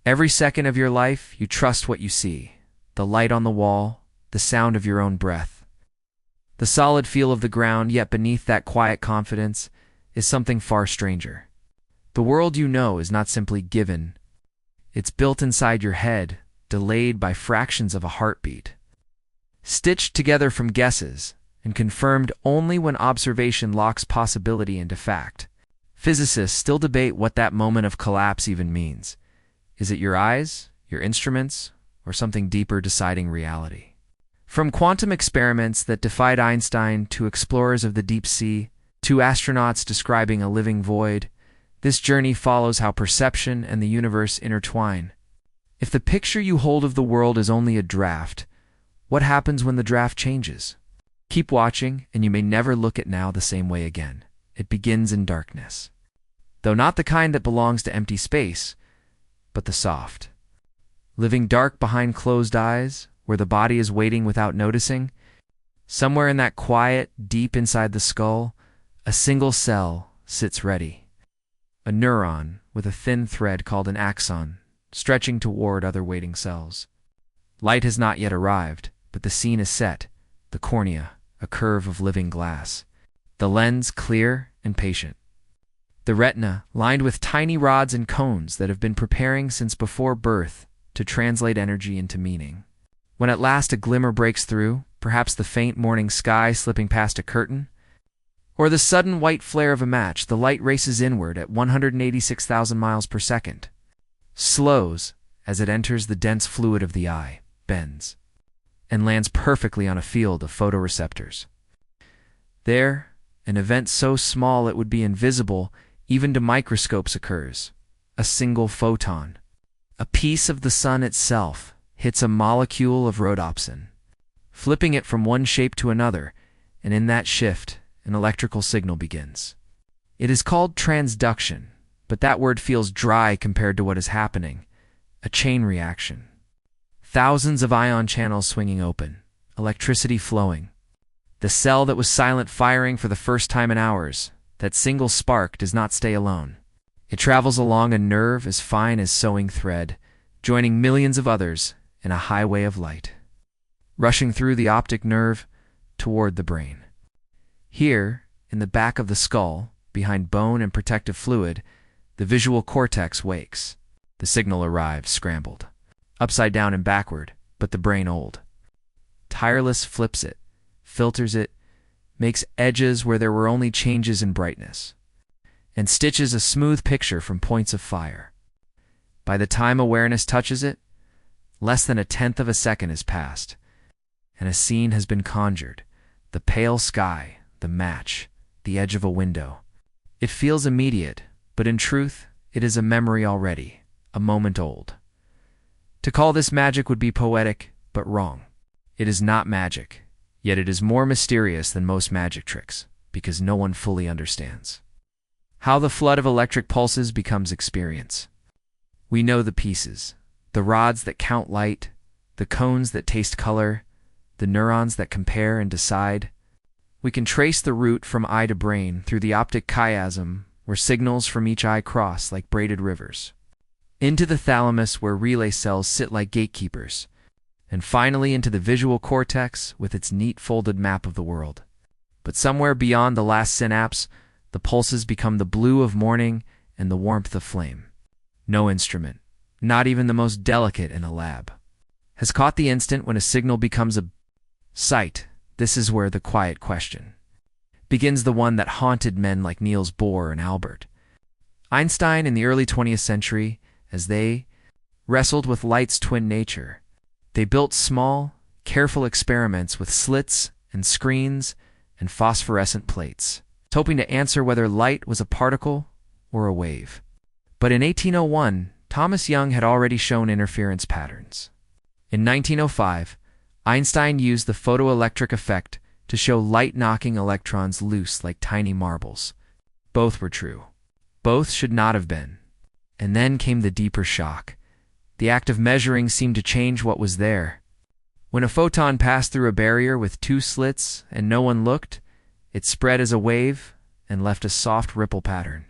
Every second of your life, you trust what you see: the light on the wall, the sound of your own breath, the solid feel of the ground. Yet beneath that quiet confidence is something far stranger. The world you know is not simply given. It's built inside your head, delayed by fractions of a heartbeat, stitched together from guesses, and confirmed only when observation locks possibility into fact. Physicists still debate what that moment of collapse even means. Is it your eyes, your instruments, or something deeper deciding reality? From quantum experiments that defied Einstein to explorers of the deep sea, to astronauts describing a living void, this journey follows how perception and the universe intertwine. If the picture you hold of the world is only a draft, what happens when the draft changes? Keep watching, and you may never look at now the same way again. It begins in darkness. Though not the kind that belongs to empty space, but the soft, living dark behind closed eyes, where the body is waiting without noticing. Somewhere in that quiet, deep inside the skull, a single cell sits ready. A neuron with a thin thread called an axon, stretching toward other waiting cells. Light has not yet arrived, but the scene is set. The cornea, a curve of living glass. The lens, clear and patient. The retina, lined with tiny rods and cones that have been preparing since before birth to translate energy into meaning. When at last a glimmer breaks through, perhaps the faint morning sky slipping past a curtain, or the sudden white flare of a match, the light races inward at 186,000 miles per second, slows as it enters the dense fluid of the eye, bends, and lands perfectly on a field of photoreceptors. There, an event so small it would be invisible even to microscopes occurs. A single photon, a piece of the sun itself, hits a molecule of rhodopsin, flipping it from one shape to another, and in that shift, an electrical signal begins. It is called transduction, but that word feels dry compared to what is happening. A chain reaction. Thousands of ion channels swinging open, electricity flowing. The cell that was silent firing for the first time in hours, that single spark does not stay alone. It travels along a nerve as fine as sewing thread, joining millions of others in a highway of light, rushing through the optic nerve toward the brain. Here, in the back of the skull, behind bone and protective fluid, the visual cortex wakes. The signal arrives scrambled, upside down and backward, but the brain old. Tireless flips it, filters it, makes edges where there were only changes in brightness, and stitches a smooth picture from points of fire. By the time awareness touches it, less than 1/10 of a second has passed, and a scene has been conjured. The pale sky, the match, the edge of a window. It feels immediate, but in truth, it is a memory already, a moment old. To call this magic would be poetic, but wrong. It is not magic, yet it is more mysterious than most magic tricks, because no one fully understands how the flood of electric pulses becomes experience. We know the pieces, the rods that count light, the cones that taste color, the neurons that compare and decide. We can trace the route from eye to brain through the optic chiasm, where signals from each eye cross like braided rivers, into the thalamus where relay cells sit like gatekeepers, and finally into the visual cortex with its neat folded map of the world. But somewhere beyond the last synapse, the pulses become the blue of morning and the warmth of flame. No instrument, not even the most delicate in a lab, has caught the instant when a signal becomes a sight. This is where the quiet question begins, the one that haunted men like Niels Bohr and Albert Einstein in the early 20th century. As they wrestled with light's twin nature, they built small, careful experiments with slits and screens and phosphorescent plates, hoping to answer whether light was a particle or a wave. But in 1801, Thomas Young had already shown interference patterns. In 1905, Einstein used the photoelectric effect to show light knocking electrons loose like tiny marbles. Both were true. Both should not have been. And then came the deeper shock. The act of measuring seemed to change what was there. When a photon passed through a barrier with 2 slits and no one looked, it spread as a wave and left a soft ripple pattern.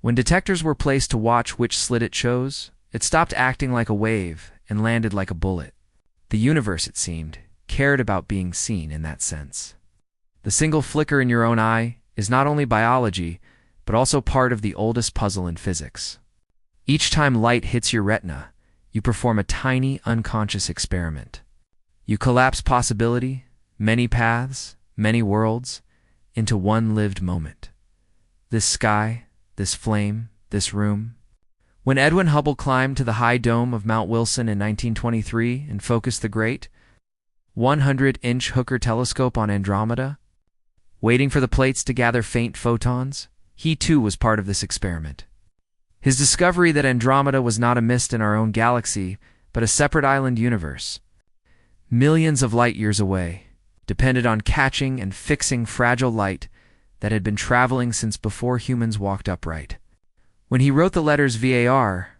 When detectors were placed to watch which slit it chose, It stopped acting like a wave and landed like a bullet. The universe, it seemed, cared about being seen in that sense. The single flicker in your own eye is not only biology, but also part of the oldest puzzle in physics. Each time light hits your retina, you perform a tiny, unconscious experiment. You collapse possibility, many paths, many worlds, into one lived moment. This sky, this flame, this room. When Edwin Hubble climbed to the high dome of Mount Wilson in 1923 and focused the great 100-inch Hooker telescope on Andromeda, waiting for the plates to gather faint photons, he too was part of this experiment. His discovery that Andromeda was not a mist in our own galaxy, but a separate island universe, millions of light years away, depended on catching and fixing fragile light that had been traveling since before humans walked upright. When he wrote the letters VAR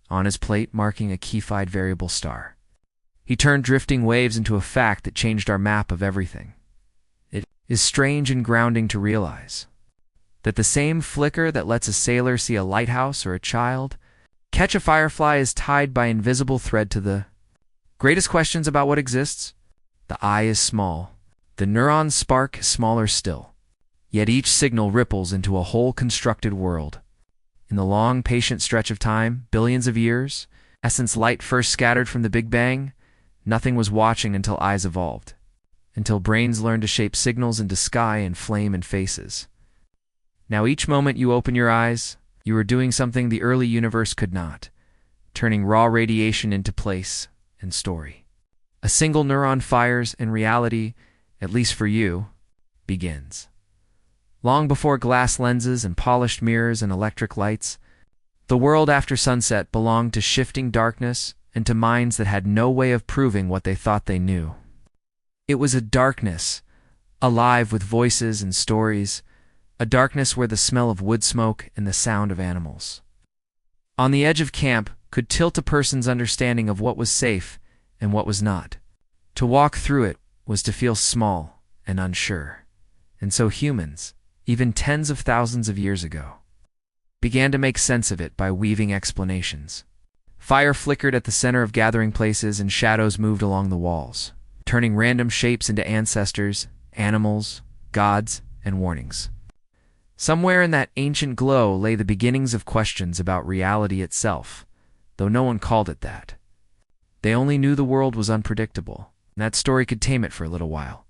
on his plate marking a defied variable star, he turned drifting waves into a fact that changed our map of everything. It is strange and grounding to realize that the same flicker that lets a sailor see a lighthouse or a child catch a firefly is tied by invisible thread to the greatest questions about what exists. The eye is small. The neuron's spark is smaller still. Yet each signal ripples into a whole constructed world. In the long, patient stretch of time, billions of years, since light first scattered from the Big Bang, nothing was watching until eyes evolved, until brains learned to shape signals into sky and flame and faces. Now each moment you open your eyes, you are doing something the early universe could not, turning raw radiation into place and story. A single neuron fires and reality, at least for you, begins. Long before glass lenses and polished mirrors and electric lights, the world after sunset belonged to shifting darkness and to minds that had no way of proving what they thought they knew. It was a darkness, alive with voices and stories, a darkness where the smell of wood smoke and the sound of animals on the edge of camp could tilt a person's understanding of what was safe and what was not. To walk through it was to feel small and unsure. And so humans, even tens of thousands of years ago, began to make sense of it by weaving explanations. Fire flickered at the center of gathering places and shadows moved along the walls, turning random shapes into ancestors, animals, gods, and warnings. Somewhere in that ancient glow lay the beginnings of questions about reality itself, though no one called it that. They only knew the world was unpredictable, and that story could tame it for a little while.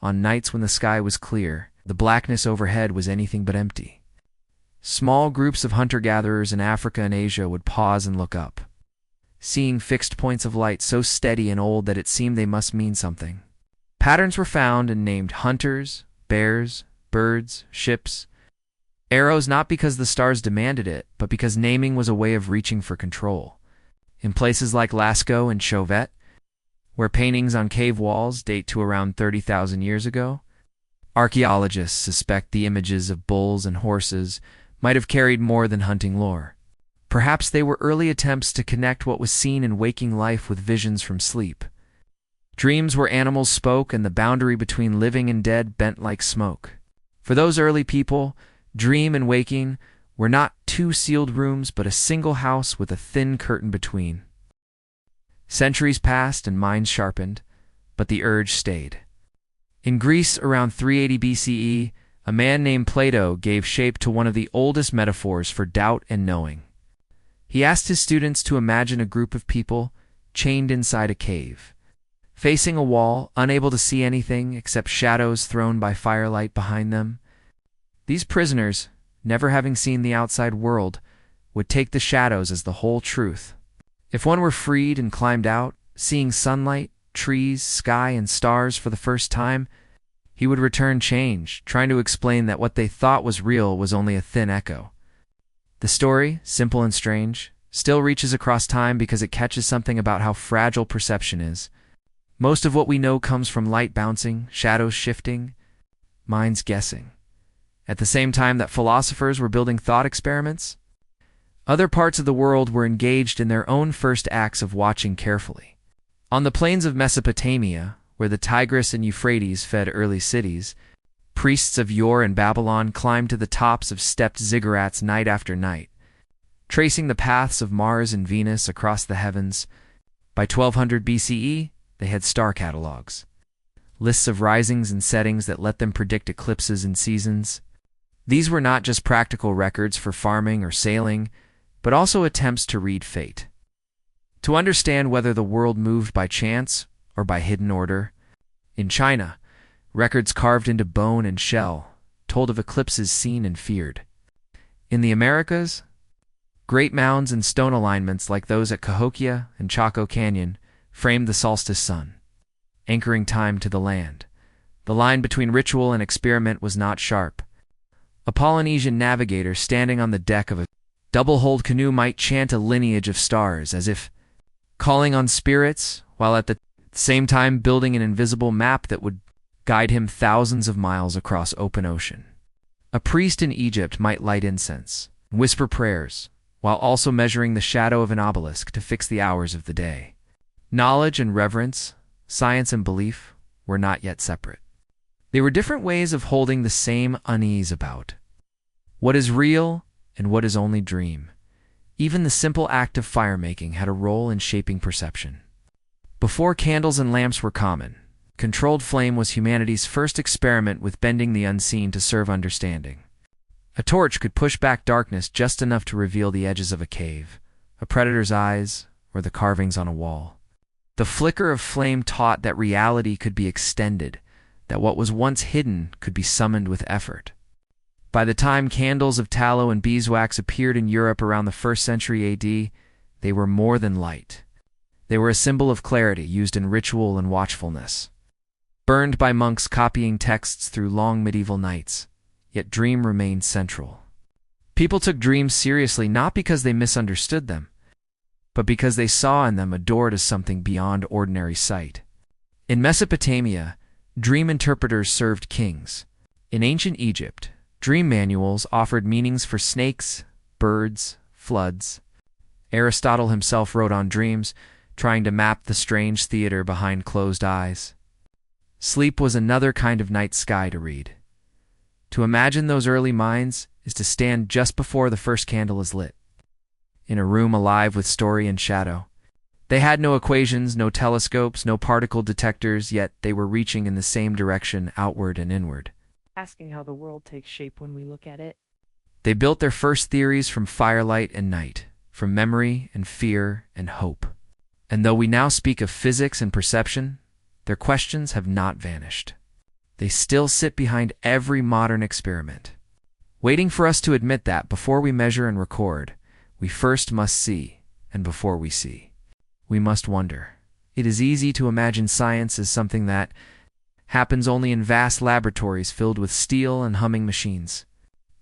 On nights when the sky was clear, the blackness overhead was anything but empty. Small groups of hunter-gatherers in Africa and Asia would pause and look up, seeing fixed points of light so steady and old that it seemed they must mean something. Patterns were found and named hunters, bears, birds, ships, arrows, not because the stars demanded it, but because naming was a way of reaching for control. In places like Lascaux and Chauvet, where paintings on cave walls date to around 30,000 years ago, archaeologists suspect the images of bulls and horses might have carried more than hunting lore. Perhaps they were early attempts to connect what was seen in waking life with visions from sleep. Dreams where animals spoke and the boundary between living and dead bent like smoke. For those early people, dream and waking were not two sealed rooms but a single house with a thin curtain between. Centuries passed and minds sharpened, but the urge stayed. In Greece around 380 BCE, a man named Plato gave shape to one of the oldest metaphors for doubt and knowing. He asked his students to imagine a group of people chained inside a cave, facing a wall, unable to see anything except shadows thrown by firelight behind them. These prisoners, never having seen the outside world, would take the shadows as the whole truth. If one were freed and climbed out, seeing sunlight, trees, sky, and stars for the first time, he would return changed, trying to explain that what they thought was real was only a thin echo. The story, simple and strange, still reaches across time because it catches something about how fragile perception is. Most of what we know comes from light bouncing, shadows shifting, minds guessing. At the same time that philosophers were building thought experiments, other parts of the world were engaged in their own first acts of watching carefully. On the plains of Mesopotamia, where the Tigris and Euphrates fed early cities, priests of Ur and Babylon climbed to the tops of stepped ziggurats night after night, tracing the paths of Mars and Venus across the heavens. By 1200 BCE, they had star catalogs, lists of risings and settings that let them predict eclipses and seasons. These were not just practical records for farming or sailing, but also attempts to read fate, to understand whether the world moved by chance or by hidden order. In China, records carved into bone and shell told of eclipses seen and feared. In the Americas, great mounds and stone alignments like those at Cahokia and Chaco Canyon framed the solstice sun, anchoring time to the land. The line between ritual and experiment was not sharp. A Polynesian navigator standing on the deck of a double-hulled canoe might chant a lineage of stars as if calling on spirits, while at the same time building an invisible map that would guide him thousands of miles across open ocean. A priest in Egypt might light incense, whisper prayers, while also measuring the shadow of an obelisk to fix the hours of the day. Knowledge and reverence, science and belief, were not yet separate. They were different ways of holding the same unease about what is real and what is only dream. Even the simple act of fire-making had a role in shaping perception. Before candles and lamps were common, controlled flame was humanity's first experiment with bending the unseen to serve understanding. A torch could push back darkness just enough to reveal the edges of a cave, a predator's eyes, or the carvings on a wall. The flicker of flame taught that reality could be extended, that what was once hidden could be summoned with effort. By the time candles of tallow and beeswax appeared in Europe around the 1st century AD, they were more than light. They were a symbol of clarity used in ritual and watchfulness, burned by monks copying texts through long medieval nights. Yet dream remained central. People took dreams seriously not because they misunderstood them, but because they saw in them a door to something beyond ordinary sight. In Mesopotamia, dream interpreters served kings. In ancient Egypt, dream manuals offered meanings for snakes, birds, floods. Aristotle himself wrote on dreams, trying to map the strange theater behind closed eyes. Sleep was another kind of night sky to read. To imagine those early minds is to stand just before the first candle is lit, in a room alive with story and shadow. They had no equations, no telescopes, no particle detectors, yet they were reaching in the same direction, outward and inward. Asking how the world takes shape when we look at it. They built their first theories from firelight and night, from memory and fear and hope. And though we now speak of physics and perception, their questions have not vanished. They still sit behind every modern experiment, waiting for us to admit that before we measure and record, we first must see, and before we see, we must wonder. It is easy to imagine science as something that happens only in vast laboratories filled with steel and humming machines.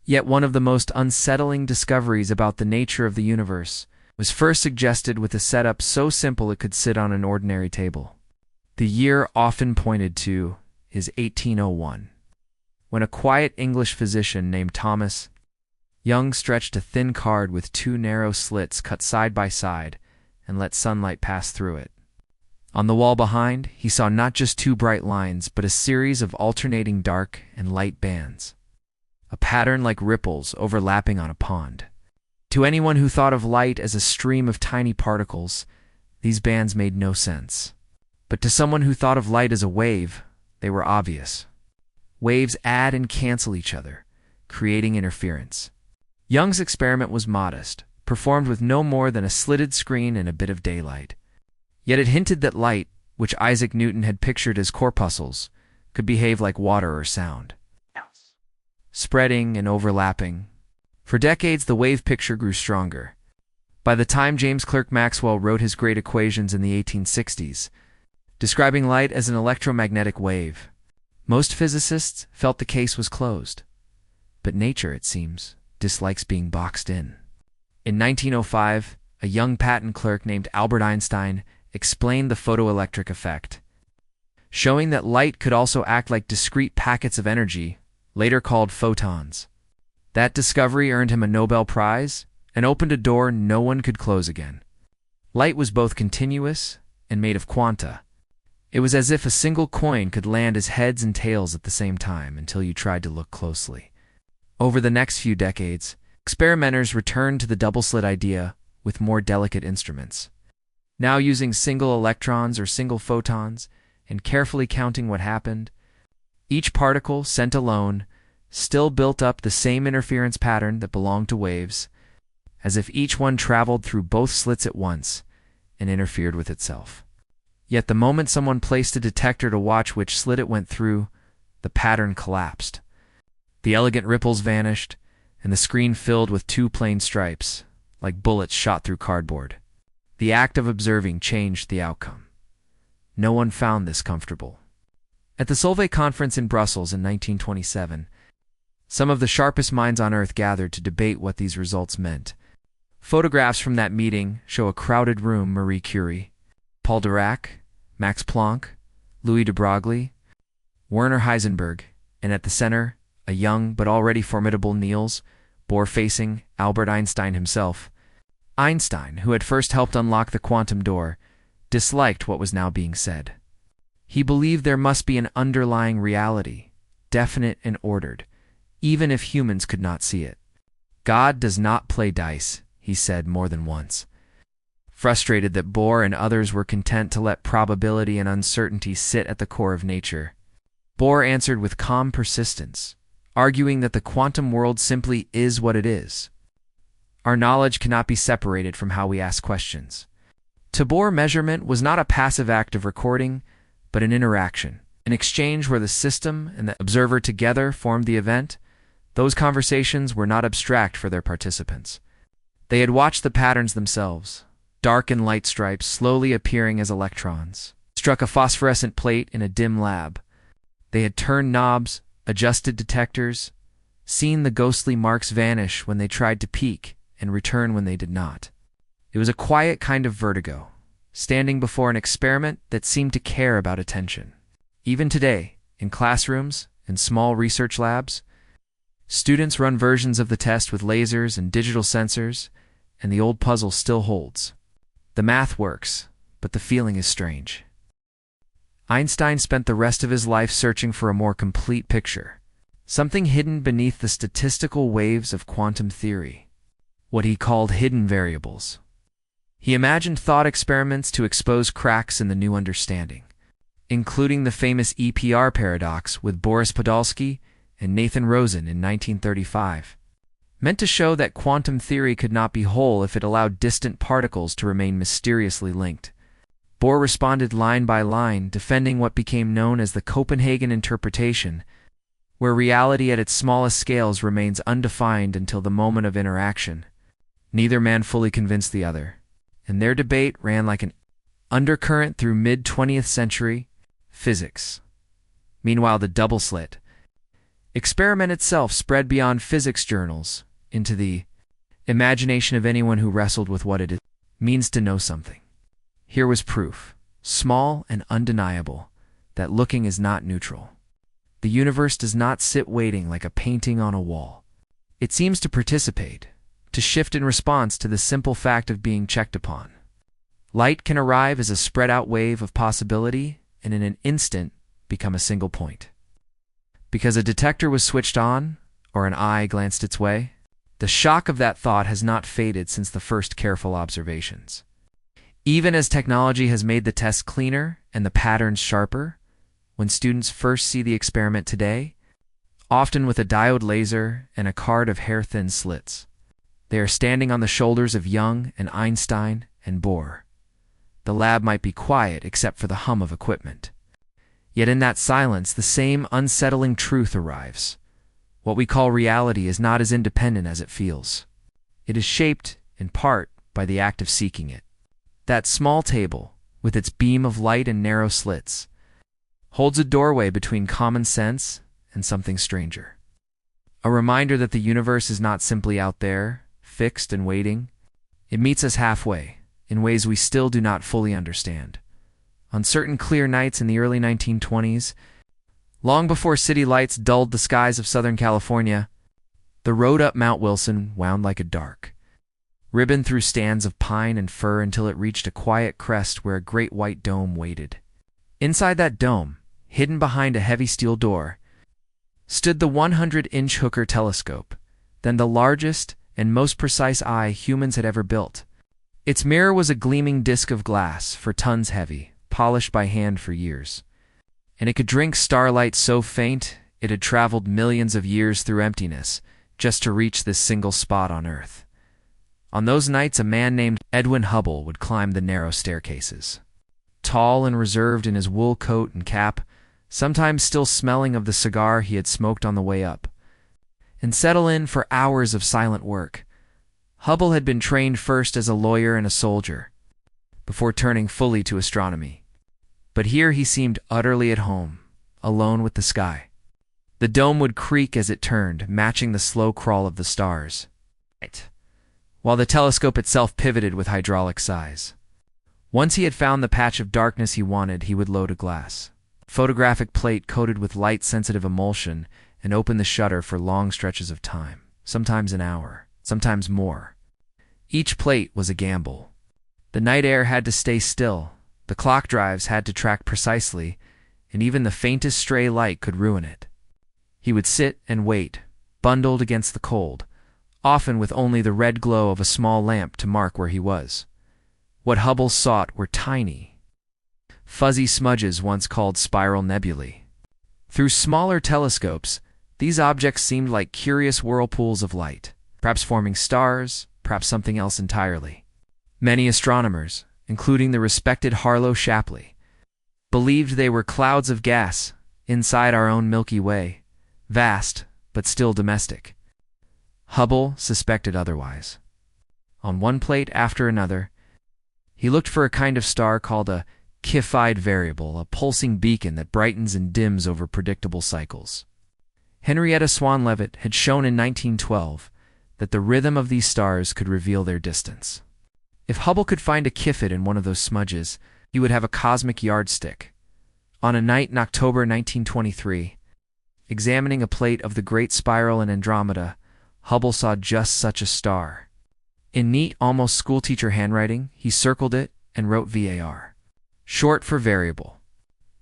Yet one of the most unsettling discoveries about the nature of the universe was first suggested with a setup so simple it could sit on an ordinary table. The year often pointed to is 1801, when a quiet English physician named Thomas Young stretched a thin card with two narrow slits cut side by side and let sunlight pass through it. On the wall behind, he saw not just two bright lines, but a series of alternating dark and light bands, a pattern like ripples overlapping on a pond. To anyone who thought of light as a stream of tiny particles, these bands made no sense. But to someone who thought of light as a wave, they were obvious. Waves add and cancel each other, creating interference. Young's experiment was modest, performed with no more than a slitted screen and a bit of daylight. Yet it hinted that light, which Isaac Newton had pictured as corpuscles, could behave like water or sound, spreading and overlapping. For decades, the wave picture grew stronger. By the time James Clerk Maxwell wrote his great equations in the 1860s, describing light as an electromagnetic wave, most physicists felt the case was closed. But nature, it seems, dislikes being boxed in. In 1905, a young patent clerk named Albert Einstein explained the photoelectric effect, showing that light could also act like discrete packets of energy, later called photons. That discovery earned him a Nobel Prize and opened a door no one could close again. Light was both continuous and made of quanta. It was as if a single coin could land as heads and tails at the same time until you tried to look closely. Over the next few decades, Experimenters returned to the double-slit idea with more delicate instruments, now using single electrons or single photons and carefully counting what happened. Each particle, sent alone, still built up the same interference pattern that belonged to waves, as if each one traveled through both slits at once and interfered with itself. Yet the moment someone placed a detector to watch which slit it went through, the pattern collapsed. The elegant ripples vanished, and the screen filled with two plain stripes, like bullets shot through cardboard. The act of observing changed the outcome. No one found this comfortable. At the Solvay conference in Brussels in 1927, some of the sharpest minds on Earth gathered to debate what these results meant. Photographs from that meeting show a crowded room: Marie Curie, Paul Dirac, Max Planck, Louis de Broglie, Werner Heisenberg, and at the center, a young but already formidable Niels Bohr facing Albert Einstein himself. Einstein, who had first helped unlock the quantum door, disliked what was now being said. He believed there must be an underlying reality, definite and ordered, even if humans could not see it. God does not play dice, he said more than once. Frustrated that Bohr and others were content to let probability and uncertainty sit at the core of nature, Bohr answered with calm persistence, arguing that the quantum world simply is what it is. Our knowledge cannot be separated from how we ask questions. To Bohr, measurement was not a passive act of recording, but an interaction, an exchange where the system and the observer together formed the event. Those conversations were not abstract for their participants. They had watched the patterns themselves, dark and light stripes slowly appearing as electrons, struck a phosphorescent plate in a dim lab. They had turned knobs, adjusted detectors, seen the ghostly marks vanish when they tried to peek and return when they did not. It was a quiet kind of vertigo, standing before an experiment that seemed to care about attention. Even today, in classrooms and small research labs, students run versions of the test with lasers and digital sensors, and the old puzzle still holds. The math works, but the feeling is strange. Einstein spent the rest of his life searching for a more complete picture, something hidden beneath the statistical waves of quantum theory, what he called hidden variables. He imagined thought experiments to expose cracks in the new understanding, including the famous EPR paradox with Boris Podolsky and Nathan Rosen in 1935, meant to show that quantum theory could not be whole if it allowed distant particles to remain mysteriously linked. Bohr responded line by line, defending what became known as the Copenhagen interpretation, where reality at its smallest scales remains undefined until the moment of interaction. Neither man fully convinced the other, and their debate ran like an undercurrent through mid-20th century physics. Meanwhile, the double-slit experiment itself spread beyond physics journals into the imagination of anyone who wrestled with what it means to know something. Here was proof, small and undeniable, that looking is not neutral. The universe does not sit waiting like a painting on a wall. It seems to participate, to shift in response to the simple fact of being checked upon. Light can arrive as a spread-out wave of possibility and in an instant become a single point. Because a detector was switched on, or an eye glanced its way, the shock of that thought has not faded since the first careful observations. Even as technology has made the tests cleaner and the patterns sharper, when students first see the experiment today, often with a diode laser and a card of hair-thin slits, they are standing on the shoulders of Young and Einstein and Bohr. The lab might be quiet except for the hum of equipment. Yet in that silence, the same unsettling truth arrives. What we call reality is not as independent as it feels. It is shaped, in part, by the act of seeking it. That small table, with its beam of light and narrow slits, holds a doorway between common sense and something stranger. A reminder that the universe is not simply out there, fixed and waiting. It meets us halfway, in ways we still do not fully understand. On certain clear nights in the early 1920s, long before city lights dulled the skies of Southern California, the road up Mount Wilson wound like a dark, ribboned through stands of pine and fir until it reached a quiet crest where a great white dome waited. Inside that dome, hidden behind a heavy steel door, stood the 100-inch Hooker telescope, then the largest and most precise eye humans had ever built. Its mirror was a gleaming disk of glass, for tons heavy, polished by hand for years. And it could drink starlight so faint it had traveled millions of years through emptiness just to reach this single spot on Earth. On those nights, a man named Edwin Hubble would climb the narrow staircases. Tall and reserved in his wool coat and cap, sometimes still smelling of the cigar he had smoked on the way up, and settle in for hours of silent work. Hubble had been trained first as a lawyer and a soldier, before turning fully to astronomy. But here he seemed utterly at home, alone with the sky. The dome would creak as it turned, matching the slow crawl of the stars, while the telescope itself pivoted with hydraulic size. Once he had found the patch of darkness he wanted, he would load a glass photographic plate coated with light-sensitive emulsion and open the shutter for long stretches of time, sometimes an hour, sometimes more. Each plate was a gamble. The night air had to stay still, the clock drives had to track precisely, and even the faintest stray light could ruin it. He would sit and wait, bundled against the cold, often with only the red glow of a small lamp to mark where he was. What Hubble sought were tiny, fuzzy smudges once called spiral nebulae. Through smaller telescopes, these objects seemed like curious whirlpools of light, perhaps forming stars, perhaps something else entirely. Many astronomers, including the respected Harlow Shapley, believed they were clouds of gas inside our own Milky Way, vast but still domestic. Hubble suspected otherwise. On one plate after another, he looked for a kind of star called a defied variable, a pulsing beacon that brightens and dims over predictable cycles. Henrietta Swan Leavitt had shown in 1912 that the rhythm of these stars could reveal their distance. If Hubble could find a kifid in one of those smudges, he would have a cosmic yardstick. On a night in October 1923, examining a plate of the Great Spiral in Andromeda, Hubble saw just such a star. In neat, almost schoolteacher handwriting, he circled it and wrote VAR, short for variable.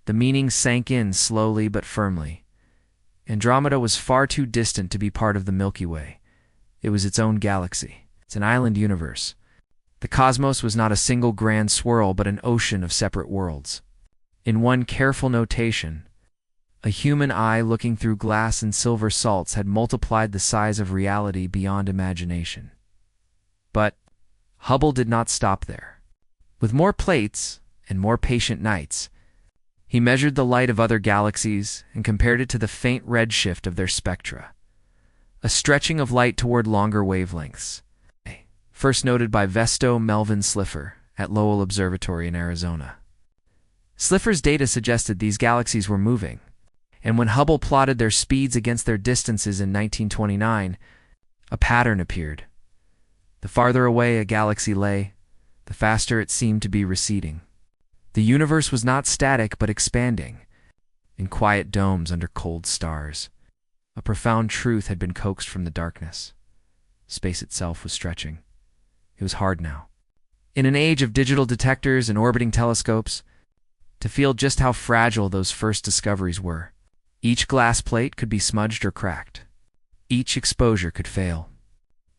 The meaning sank in slowly but firmly. Andromeda was far too distant to be part of the Milky Way. It was its own galaxy. It's an island universe. The cosmos was not a single grand swirl, but an ocean of separate worlds. In one careful notation, a human eye looking through glass and silver salts had multiplied the size of reality beyond imagination. But Hubble did not stop there. With more plates and more patient nights, he measured the light of other galaxies and compared it to the faint redshift of their spectra, a stretching of light toward longer wavelengths, first noted by Vesto Melvin Slipher at Lowell Observatory in Arizona. Slipher's data suggested these galaxies were moving, and when Hubble plotted their speeds against their distances in 1929, a pattern appeared. The farther away a galaxy lay, the faster it seemed to be receding. The universe was not static but expanding, in quiet domes under cold stars. A profound truth had been coaxed from the darkness. Space itself was stretching. It was hard now, in an age of digital detectors and orbiting telescopes, to feel just how fragile those first discoveries were. Each glass plate could be smudged or cracked. Each exposure could fail.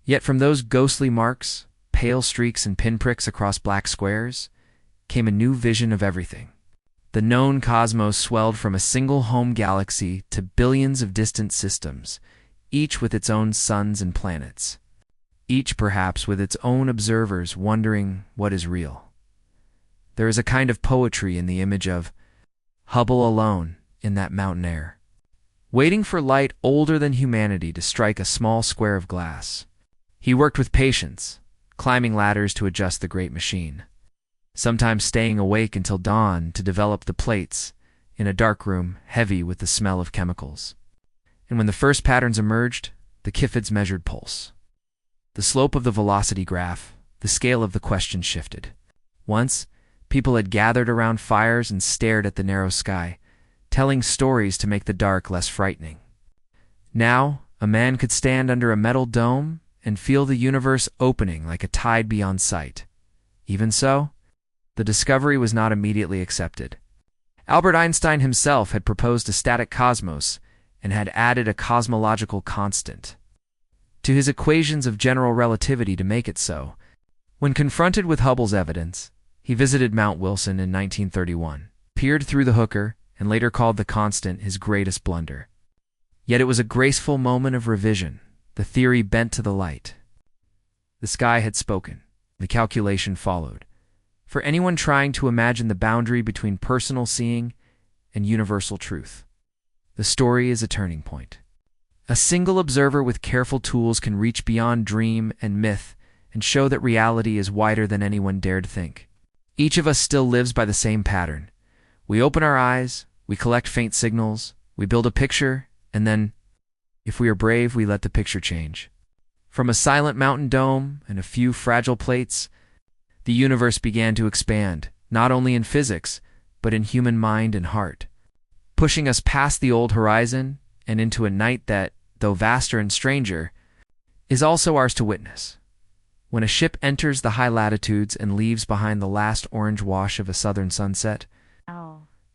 Yet from those ghostly marks, pale streaks and pinpricks across black squares, came a new vision of everything. The known cosmos swelled from a single home galaxy to billions of distant systems, each with its own suns and planets, each perhaps with its own observers wondering what is real. There is a kind of poetry in the image of Hubble alone in that mountain air, waiting for light older than humanity to strike a small square of glass. He worked with patience, climbing ladders to adjust the great machine, sometimes staying awake until dawn to develop the plates in a dark room heavy with the smell of chemicals. And when the first patterns emerged, the Kifids measured pulse. The slope of the velocity graph, the scale of the question shifted. Once, people had gathered around fires and stared at the narrow sky, telling stories to make the dark less frightening. Now, a man could stand under a metal dome and feel the universe opening like a tide beyond sight. Even so, the discovery was not immediately accepted. Albert Einstein himself had proposed a static cosmos and had added a cosmological constant. to his equations of general relativity to make it so. When confronted with Hubble's evidence, he visited Mount Wilson in 1931, peered through the hooker, and later called the constant his greatest blunder. Yet it was a graceful moment of revision, the theory bent to the light. The sky had spoken. The calculation followed. For anyone trying to imagine the boundary between personal seeing and universal truth, the story is a turning point. A single observer with careful tools can reach beyond dream and myth and show that reality is wider than anyone dared think. Each of us still lives by the same pattern. We open our eyes, we collect faint signals, we build a picture, and then, if we are brave, we let the picture change. From a silent mountain dome and a few fragile plates, the universe began to expand, not only in physics, but in human mind and heart, pushing us past the old horizon and into a night that, though vaster and stranger, is also ours to witness. When a ship enters the high latitudes and leaves behind the last orange wash of a southern sunset,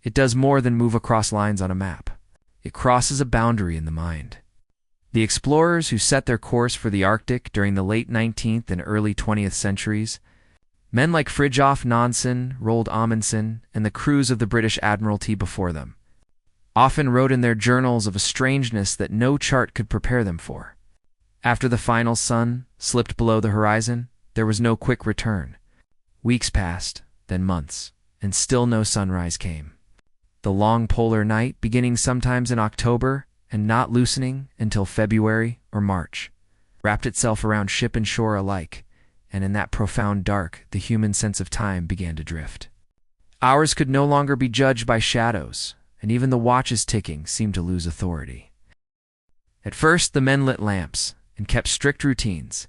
it does more than move across lines on a map. It crosses a boundary in the mind. The explorers who set their course for the Arctic during the late 19th and early 20th centuries, men like Fridtjof Nansen, Roald Amundsen, and the crews of the British Admiralty before them, often wrote in their journals of a strangeness that no chart could prepare them for. After the final sun slipped below the horizon, there was no quick return. Weeks passed, then months, and still no sunrise came. The long polar night, beginning sometimes in October and not loosening until February or March, wrapped itself around ship and shore alike, and in that profound dark, the human sense of time began to drift. Hours could no longer be judged by shadows, and even the watch's ticking seemed to lose authority. At first, the men lit lamps and kept strict routines,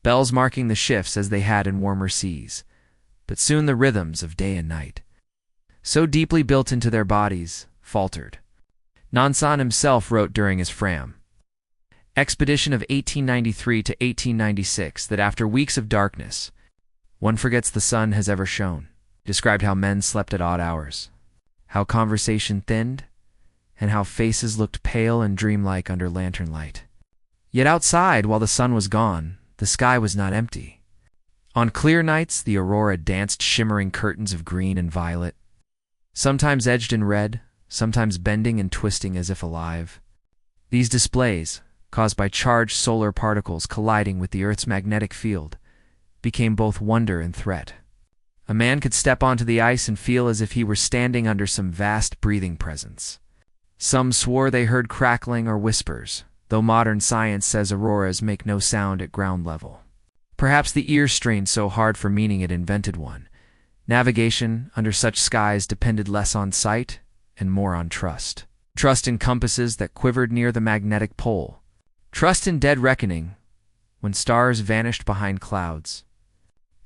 bells marking the shifts as they had in warmer seas, but soon the rhythms of day and night, so deeply built into their bodies, faltered. Nansen himself wrote during his Fram expedition of 1893 to 1896 that after weeks of darkness, one forgets the sun has ever shone. He described how men slept at odd hours, how conversation thinned, and how faces looked pale and dreamlike under lantern light. Yet outside, while the sun was gone, the sky was not empty. On clear nights, the aurora danced shimmering curtains of green and violet, sometimes edged in red, sometimes bending and twisting as if alive. These displays, caused by charged solar particles colliding with the Earth's magnetic field, became both wonder and threat. A man could step onto the ice and feel as if he were standing under some vast breathing presence. Some swore they heard crackling or whispers, though modern science says auroras make no sound at ground level. Perhaps the ear strained so hard for meaning it invented one. Navigation under such skies depended less on sight and more on trust. Trust in compasses that quivered near the magnetic pole. Trust in dead reckoning when stars vanished behind clouds.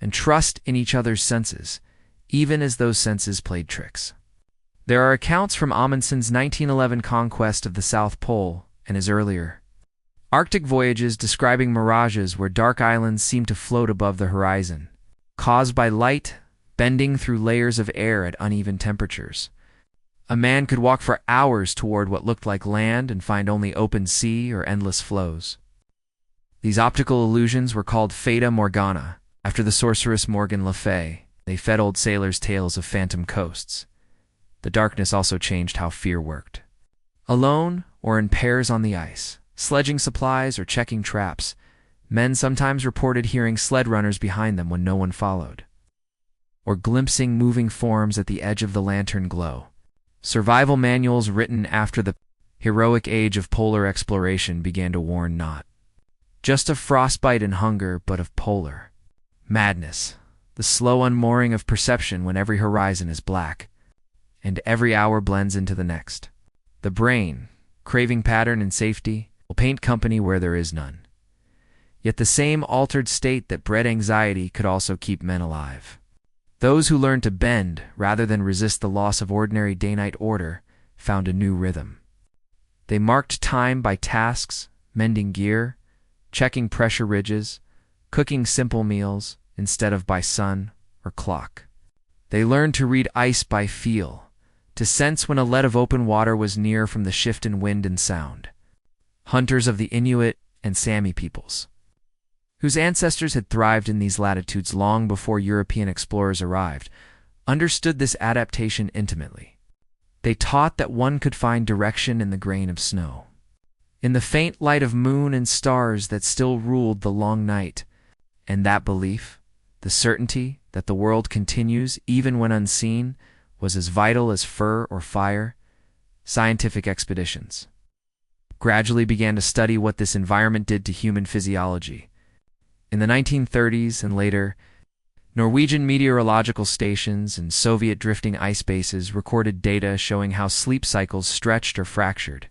And trust in each other's senses, even as those senses played tricks. There are accounts from Amundsen's 1911 conquest of the South Pole and his earlier Arctic voyages describing mirages where dark islands seemed to float above the horizon, caused by light bending through layers of air at uneven temperatures. A man could walk for hours toward what looked like land and find only open sea or endless flows. These optical illusions were called Fata Morgana, after the sorceress Morgan Le Fay. They fed old sailors tales of phantom coasts. The darkness also changed how fear worked. Alone or in pairs on the ice, sledging supplies or checking traps, men sometimes reported hearing sled runners behind them when no one followed, or glimpsing moving forms at the edge of the lantern glow. Survival manuals written after the heroic age of polar exploration began to warn not just of frostbite and hunger, but of polar madness, the slow unmooring of perception when every horizon is black, and every hour blends into the next. The brain, craving pattern and safety, will paint company where there is none. Yet the same altered state that bred anxiety could also keep men alive. Those who learned to bend rather than resist the loss of ordinary day-night order found a new rhythm. They marked time by tasks, mending gear, checking pressure ridges, cooking simple meals instead of by sun or clock. They learned to read ice by feel, to sense when a lead of open water was near from the shift in wind and sound. Hunters of the Inuit and Sami peoples, whose ancestors had thrived in these latitudes long before European explorers arrived, understood this adaptation intimately. They taught that one could find direction in the grain of snow, in the faint light of moon and stars that still ruled the long night, and that belief, the certainty that the world continues even when unseen, was as vital as fur or fire. Scientific expeditions gradually began to study what this environment did to human physiology. In the 1930s and later, Norwegian meteorological stations and Soviet drifting ice bases recorded data showing how sleep cycles stretched or fractured,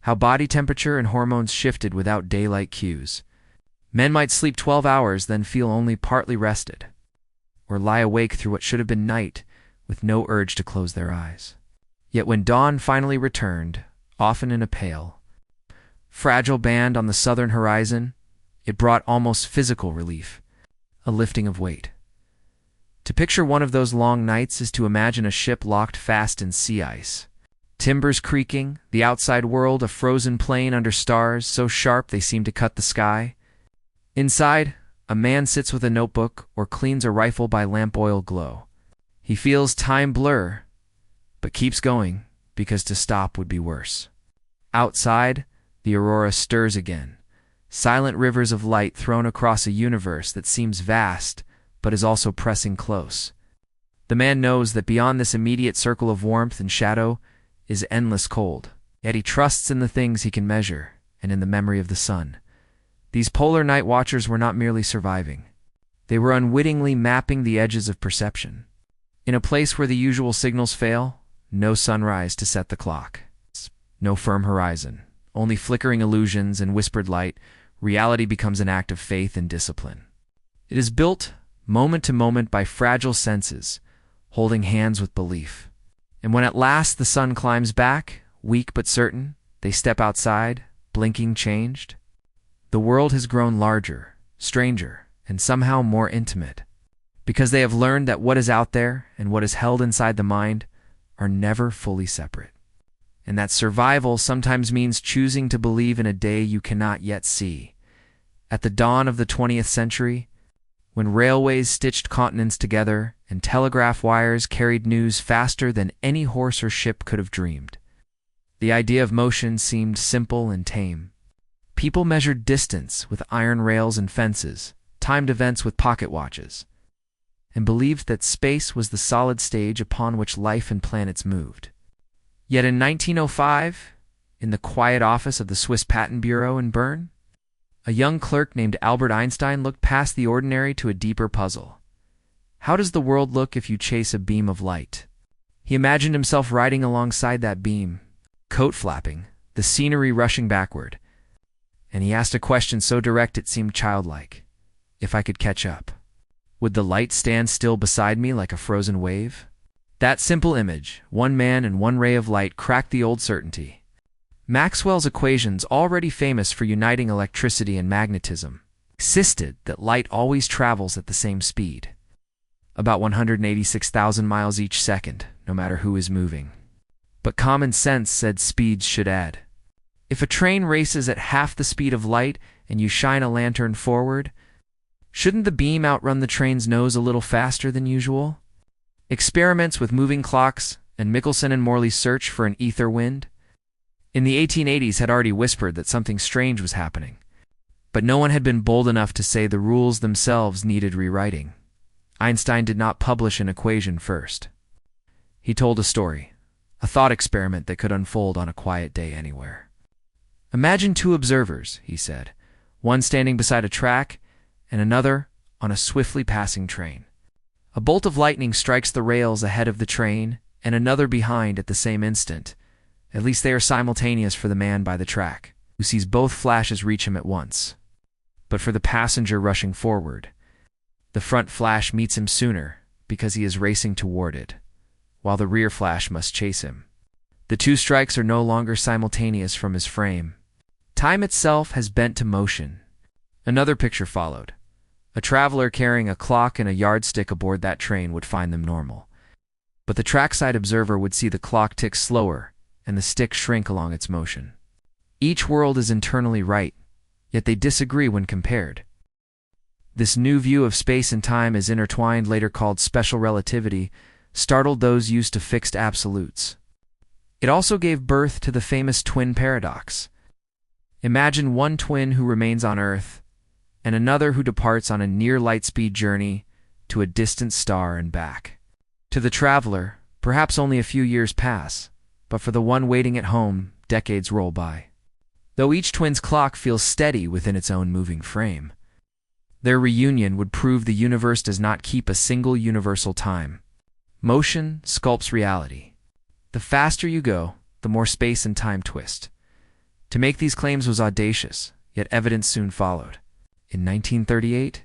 how body temperature and hormones shifted without daylight cues. Men might sleep 12 hours, then feel only partly rested, or lie awake through what should have been night with no urge to close their eyes. Yet when dawn finally returned, often in a pale, fragile band on the southern horizon, it brought almost physical relief, a lifting of weight. To picture one of those long nights is to imagine a ship locked fast in sea ice, timbers creaking, the outside world a frozen plain under stars so sharp they seem to cut the sky. Inside, a man sits with a notebook or cleans a rifle by lamp oil glow. He feels time blur, but keeps going because to stop would be worse. Outside, the aurora stirs again, silent rivers of light thrown across a universe that seems vast but is also pressing close. The man knows that beyond this immediate circle of warmth and shadow is endless cold, yet he trusts in the things he can measure and in the memory of the sun. These polar night watchers were not merely surviving. They were unwittingly mapping the edges of perception. In a place where the usual signals fail, no sunrise to set the clock, no firm horizon, only flickering illusions and whispered light, reality becomes an act of faith and discipline. It is built moment to moment by fragile senses, holding hands with belief. And when at last the sun climbs back, weak but certain, they step outside, blinking changed. The world has grown larger, stranger, and somehow more intimate, because they have learned that what is out there and what is held inside the mind are never fully separate, and that survival sometimes means choosing to believe in a day you cannot yet see. At the dawn of the 20th century, when railways stitched continents together and telegraph wires carried news faster than any horse or ship could have dreamed, the idea of motion seemed simple and tame. People measured distance with iron rails and fences, timed events with pocket watches, and believed that space was the solid stage upon which life and planets moved. Yet in 1905, in the quiet office of the Swiss Patent Bureau in Bern, a young clerk named Albert Einstein looked past the ordinary to a deeper puzzle. How does the world look if you chase a beam of light? He imagined himself riding alongside that beam, coat flapping, the scenery rushing backward, and he asked a question so direct it seemed childlike. If I could catch up, would the light stand still beside me like a frozen wave? That simple image, one man and one ray of light, cracked the old certainty. Maxwell's equations, already famous for uniting electricity and magnetism, insisted that light always travels at the same speed, about 186,000 miles each second, no matter who is moving. But common sense said speeds should add. If a train races at half the speed of light and you shine a lantern forward, shouldn't the beam outrun the train's nose a little faster than usual? Experiments with moving clocks and Michelson and Morley's search for an ether wind in the 1880s had already whispered that something strange was happening, but no one had been bold enough to say the rules themselves needed rewriting. Einstein did not publish an equation first. He told a story, a thought experiment that could unfold on a quiet day anywhere. Imagine two observers, he said, one standing beside a track and another on a swiftly passing train. A bolt of lightning strikes the rails ahead of the train and another behind at the same instant. At least they are simultaneous for the man by the track, who sees both flashes reach him at once. But for the passenger rushing forward, the front flash meets him sooner because he is racing toward it, while the rear flash must chase him. The two strikes are no longer simultaneous from his frame. Time itself has bent to motion. Another picture followed. A traveler carrying a clock and a yardstick aboard that train would find them normal. But the trackside observer would see the clock tick slower and the stick shrink along its motion. Each world is internally right, yet they disagree when compared. This new view of space and time as intertwined, later called special relativity, startled those used to fixed absolutes. It also gave birth to the famous twin paradox. Imagine one twin who remains on Earth, and another who departs on a near-light-speed journey to a distant star and back. To the traveler, perhaps only a few years pass, but for the one waiting at home, decades roll by. Though each twin's clock feels steady within its own moving frame, their reunion would prove the universe does not keep a single universal time. Motion sculpts reality. The faster you go, the more space and time twist. To make these claims was audacious, yet evidence soon followed. In 1938,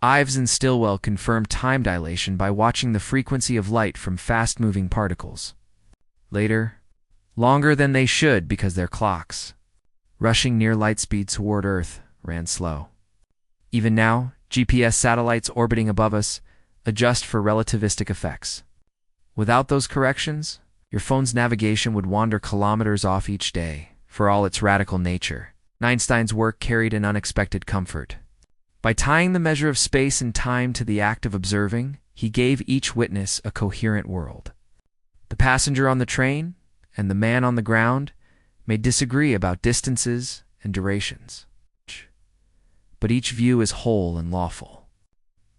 Ives and Stilwell confirmed time dilation by watching the frequency of light from fast-moving particles. Later, longer than they should because their clocks, rushing near light speed toward Earth, ran slow. Even now, GPS satellites orbiting above us adjust for relativistic effects. Without those corrections, your phone's navigation would wander kilometers off each day, for all its radical nature. Einstein's work carried an unexpected comfort. By tying the measure of space and time to the act of observing, he gave each witness a coherent world. The passenger on the train and the man on the ground may disagree about distances and durations, but each view is whole and lawful.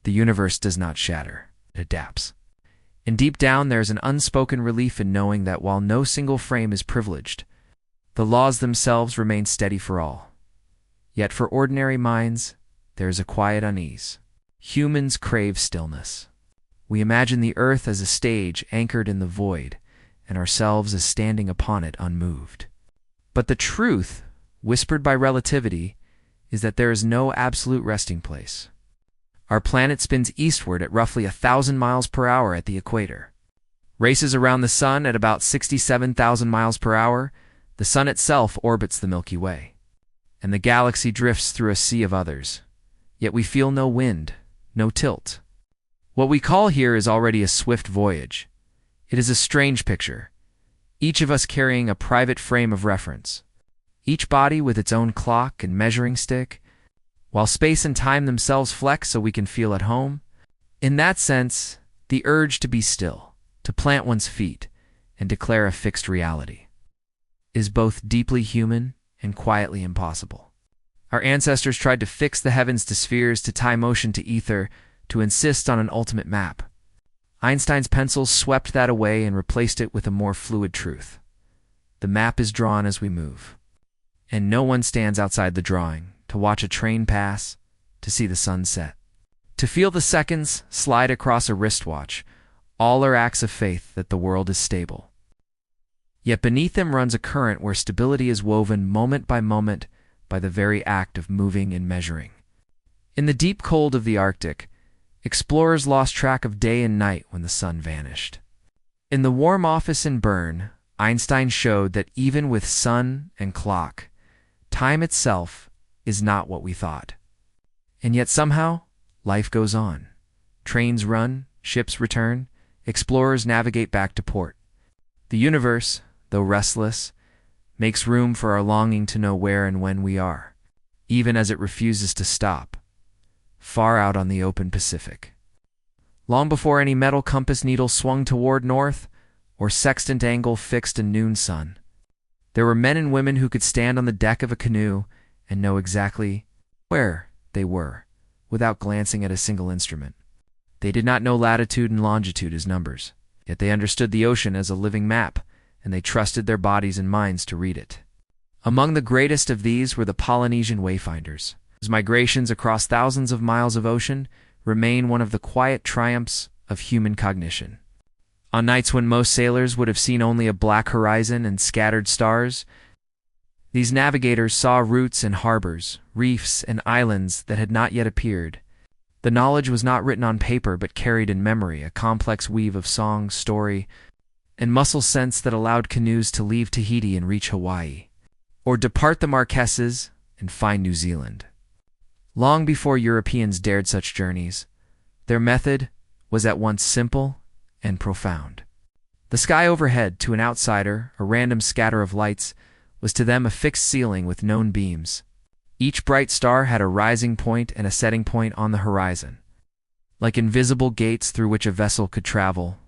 The universe does not shatter, it adapts. And deep down there is an unspoken relief in knowing that while no single frame is privileged, the laws themselves remain steady for all. Yet for ordinary minds, there is a quiet unease. Humans crave stillness. We imagine the earth as a stage anchored in the void, and ourselves as standing upon it unmoved. But the truth, whispered by relativity, is that there is no absolute resting place. Our planet spins eastward at roughly 1,000 miles per hour at the equator. Races around the sun at about 67,000 miles per hour. The sun itself orbits the Milky Way, and the galaxy drifts through a sea of others. Yet we feel no wind, no tilt. What we call here is already a swift voyage. It is a strange picture, each of us carrying a private frame of reference, each body with its own clock and measuring stick, while space and time themselves flex so we can feel at home. In that sense, the urge to be still, to plant one's feet, and declare a fixed reality, is both deeply human and quietly impossible. Our ancestors tried to fix the heavens to spheres, to tie motion to ether, to insist on an ultimate map. Einstein's pencils swept that away and replaced it with a more fluid truth. The map is drawn as we move, and no one stands outside the drawing to watch a train pass, to see the sun set, to feel the seconds slide across a wristwatch. All are acts of faith that the world is stable. Yet beneath them runs a current where stability is woven moment by moment by the very act of moving and measuring. In the deep cold of the Arctic, explorers lost track of day and night when the sun vanished. In the warm office in Bern, Einstein showed that even with sun and clock, time itself is not what we thought. And yet somehow, life goes on. Trains run, ships return, explorers navigate back to port. The universe, though restless, makes room for our longing to know where and when we are, even as it refuses to stop, far out on the open Pacific. Long before any metal compass needle swung toward north, or sextant angle fixed a noon sun, there were men and women who could stand on the deck of a canoe and know exactly where they were, without glancing at a single instrument. They did not know latitude and longitude as numbers, yet they understood the ocean as a living map, and they trusted their bodies and minds to read it. Among the greatest of these were the Polynesian wayfinders, whose migrations across thousands of miles of ocean remain one of the quiet triumphs of human cognition. On nights when most sailors would have seen only a black horizon and scattered stars, these navigators saw routes and harbors, reefs and islands that had not yet appeared. The knowledge was not written on paper but carried in memory, a complex weave of song, story, and muscle sense that allowed canoes to leave Tahiti and reach Hawaii, or depart the Marquesas and find New Zealand. Long before Europeans dared such journeys, their method was at once simple and profound. The sky overhead, to an outsider, a random scatter of lights, was to them a fixed ceiling with known beams. Each bright star had a rising point and a setting point on the horizon, like invisible gates through which a vessel could travel.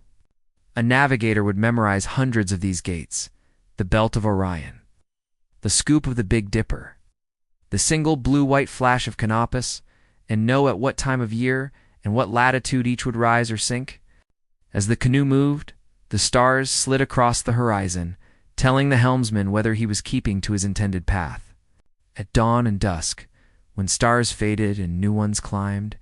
A navigator would memorize hundreds of these gates: the belt of Orion, the scoop of the Big Dipper, the single blue-white flash of Canopus, and know at what time of year and what latitude each would rise or sink. As the canoe moved, the stars slid across the horizon, telling the helmsman whether he was keeping to his intended path. At dawn and dusk, when stars faded and new ones climbed,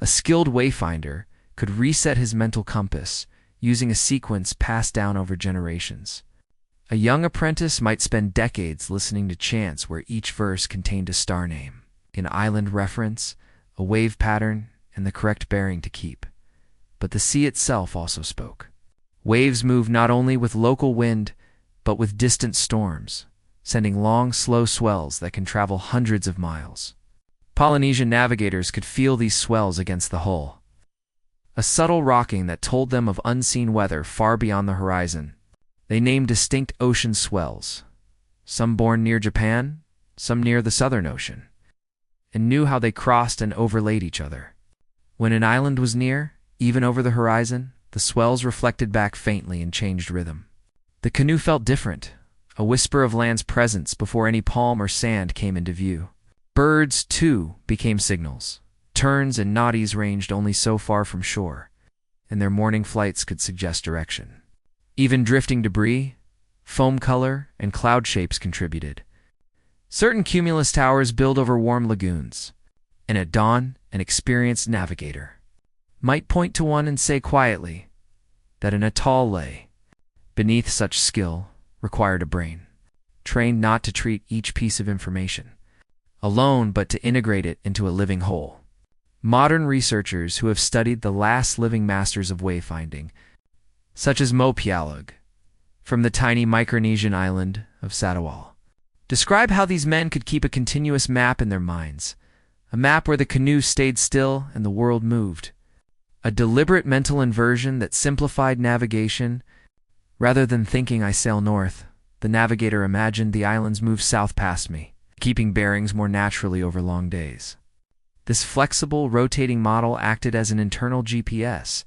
a skilled wayfinder could reset his mental compass using a sequence passed down over generations. A young apprentice might spend decades listening to chants where each verse contained a star name, an island reference, a wave pattern, and the correct bearing to keep. But the sea itself also spoke. Waves move not only with local wind, but with distant storms, sending long, slow swells that can travel hundreds of miles. Polynesian navigators could feel these swells against the hull, a subtle rocking that told them of unseen weather far beyond the horizon. They named distinct ocean swells, some born near Japan, some near the Southern Ocean, and knew how they crossed and overlaid each other. When an island was near, even over the horizon, the swells reflected back faintly and changed rhythm. The canoe felt different, a whisper of land's presence before any palm or sand came into view. Birds, too, became signals. Terns and noddies ranged only so far from shore, and their morning flights could suggest direction. Even drifting debris, foam color, and cloud shapes contributed. Certain cumulus towers build over warm lagoons, and at dawn, an experienced navigator might point to one and say quietly that an atoll lay. Beneath such skill required a brain, trained not to treat each piece of information alone, but to integrate it into a living whole. Modern researchers who have studied the last living masters of wayfinding, such as Mo Pialog, from the tiny Micronesian island of Satawal, describe how these men could keep a continuous map in their minds, a map where the canoe stayed still and the world moved, a deliberate mental inversion that simplified navigation. Rather than thinking I sail north, the navigator imagined the islands move south past me, keeping bearings more naturally over long days. This flexible, rotating model acted as an internal GPS,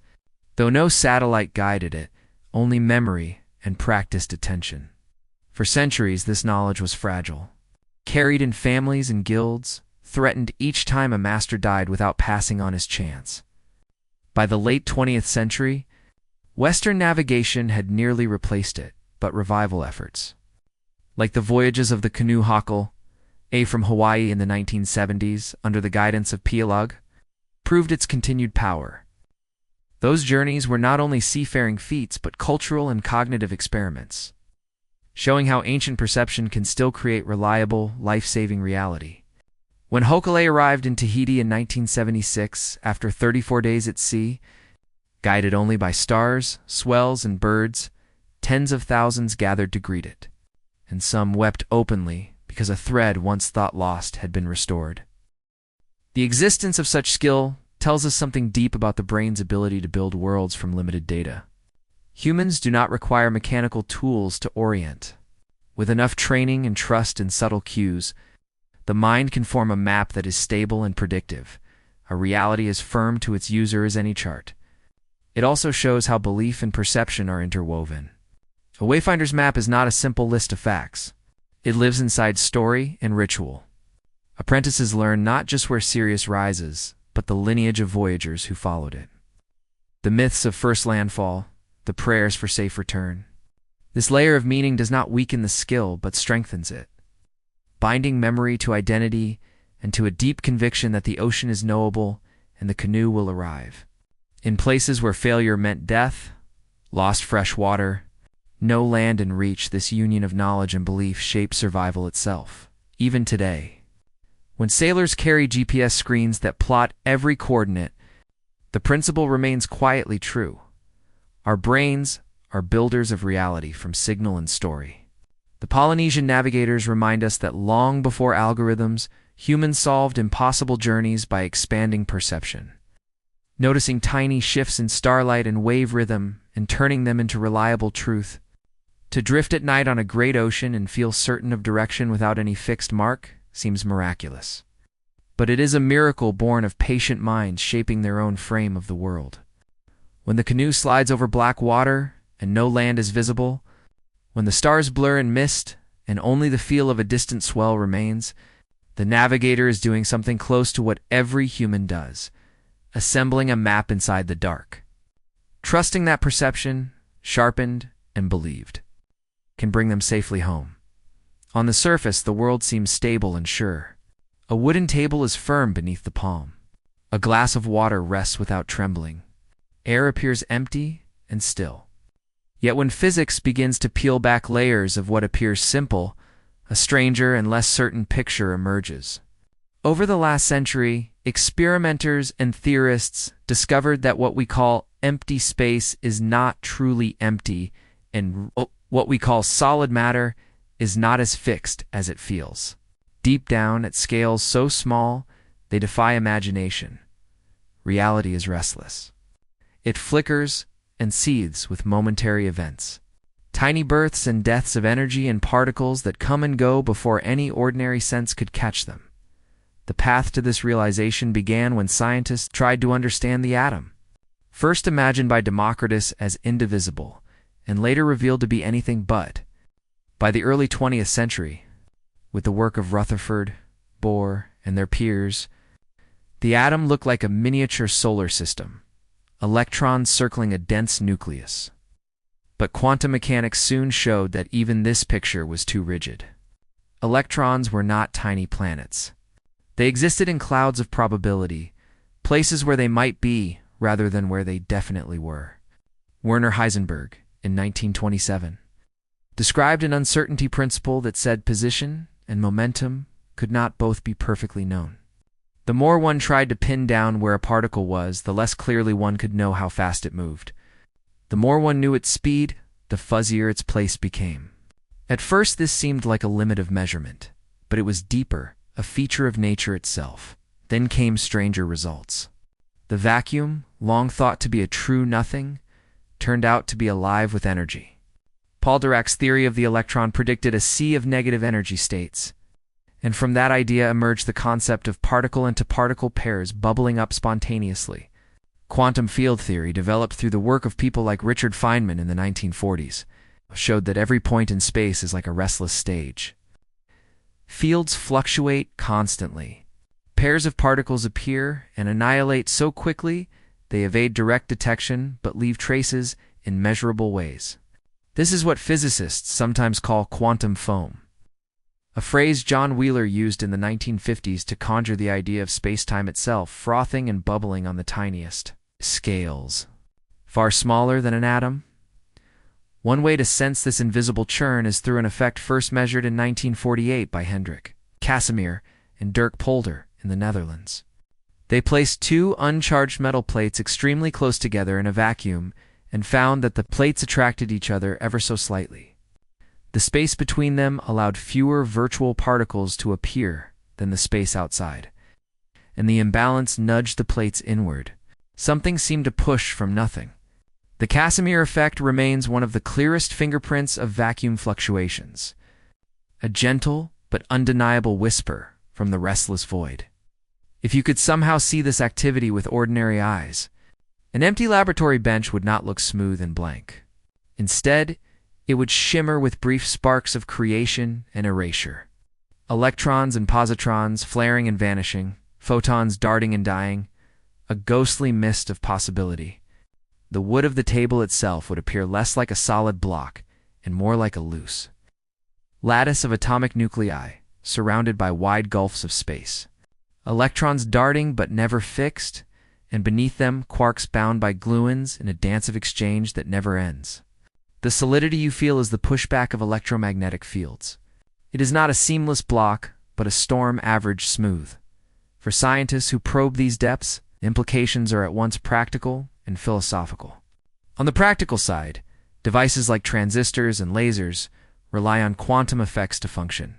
though no satellite guided it, only memory and practiced attention. For centuries, this knowledge was fragile, carried in families and guilds, threatened each time a master died without passing on his chance. By the late 20th century, Western navigation had nearly replaced it, but revival efforts, like the voyages of the canoe Hockle, from Hawaii in the 1970s under the guidance of Pialog, proved its continued power. Those journeys were not only seafaring feats but cultural and cognitive experiments, showing how ancient perception can still create reliable, life-saving reality. When Hokulea arrived in Tahiti in 1976, after 34 days at sea, guided only by stars, swells, and birds, tens of thousands gathered to greet it, and some wept openly because a thread once thought lost had been restored. The existence of such skill tells us something deep about the brain's ability to build worlds from limited data. Humans do not require mechanical tools to orient. With enough training and trust in subtle cues, the mind can form a map that is stable and predictive, a reality as firm to its user as any chart. It also shows how belief and perception are interwoven. A wayfinder's map is not a simple list of facts. It lives inside story and ritual. Apprentices learn not just where Sirius rises, but the lineage of voyagers who followed it. The myths of first landfall, the prayers for safe return. This layer of meaning does not weaken the skill, but strengthens it, binding memory to identity and to a deep conviction that the ocean is knowable and the canoe will arrive. In places where failure meant death, lost fresh water, no land in reach, this union of knowledge and belief shaped survival itself. Even today, when sailors carry GPS screens that plot every coordinate, the principle remains quietly true. Our brains are builders of reality from signal and story. The Polynesian navigators remind us that long before algorithms, humans solved impossible journeys by expanding perception, noticing tiny shifts in starlight and wave rhythm and turning them into reliable truth. To drift at night on a great ocean and feel certain of direction without any fixed mark, seems miraculous. But it is a miracle born of patient minds shaping their own frame of the world. When the canoe slides over black water and no land is visible, when the stars blur in mist and only the feel of a distant swell remains, the navigator is doing something close to what every human does, assembling a map inside the dark. Trusting that perception, sharpened and believed, can bring them safely home. On the surface, the world seems stable and sure. A wooden table is firm beneath the palm. A glass of water rests without trembling. Air appears empty and still. Yet when physics begins to peel back layers of what appears simple, a stranger and less certain picture emerges. Over the last century, experimenters and theorists discovered that what we call empty space is not truly empty, and what we call solid matter is not as fixed as it feels. Deep down, at scales so small, they defy imagination. Reality is restless. It flickers and seethes with momentary events. Tiny births and deaths of energy and particles that come and go before any ordinary sense could catch them. The path to this realization began when scientists tried to understand the atom. First imagined by Democritus as indivisible, and later revealed to be anything but. By the early 20th century, with the work of Rutherford, Bohr, and their peers, the atom looked like a miniature solar system, electrons circling a dense nucleus. But quantum mechanics soon showed that even this picture was too rigid. Electrons were not tiny planets. They existed in clouds of probability, places where they might be rather than where they definitely were. Werner Heisenberg, in 1927, described an uncertainty principle that said position and momentum could not both be perfectly known. The more one tried to pin down where a particle was, the less clearly one could know how fast it moved. The more one knew its speed, the fuzzier its place became. At first this seemed like a limit of measurement, but it was deeper, a feature of nature itself. Then came stranger results. The vacuum, long thought to be a true nothing, turned out to be alive with energy. Paul Dirac's theory of the electron predicted a sea of negative energy states, and from that idea emerged the concept of particle-into-particle pairs bubbling up spontaneously. Quantum field theory, developed through the work of people like Richard Feynman in the 1940s, showed that every point in space is like a restless stage. Fields fluctuate constantly. Pairs of particles appear and annihilate so quickly they evade direct detection but leave traces in measurable ways. This is what physicists sometimes call quantum foam, a phrase John Wheeler used in the 1950s to conjure the idea of space-time itself frothing and bubbling on the tiniest scales, far smaller than an atom. One way to sense this invisible churn is through an effect first measured in 1948 by Hendrik Casimir and Dirk Polder in the Netherlands. They placed two uncharged metal plates extremely close together in a vacuum and found that the plates attracted each other ever so slightly. The space between them allowed fewer virtual particles to appear than the space outside, and the imbalance nudged the plates inward. Something seemed to push from nothing. The Casimir effect remains one of the clearest fingerprints of vacuum fluctuations, a gentle but undeniable whisper from the restless void. If you could somehow see this activity with ordinary eyes, an empty laboratory bench would not look smooth and blank. Instead, it would shimmer with brief sparks of creation and erasure. Electrons and positrons flaring and vanishing, photons darting and dying, a ghostly mist of possibility. The wood of the table itself would appear less like a solid block and more like a loose lattice of atomic nuclei, surrounded by wide gulfs of space. Electrons darting but never fixed, and beneath them quarks bound by gluons in a dance of exchange that never ends. The solidity you feel is the pushback of electromagnetic fields. It is not a seamless block, but a storm averaged smooth. For scientists who probe these depths, implications are at once practical and philosophical. On the practical side, devices like transistors and lasers rely on quantum effects to function.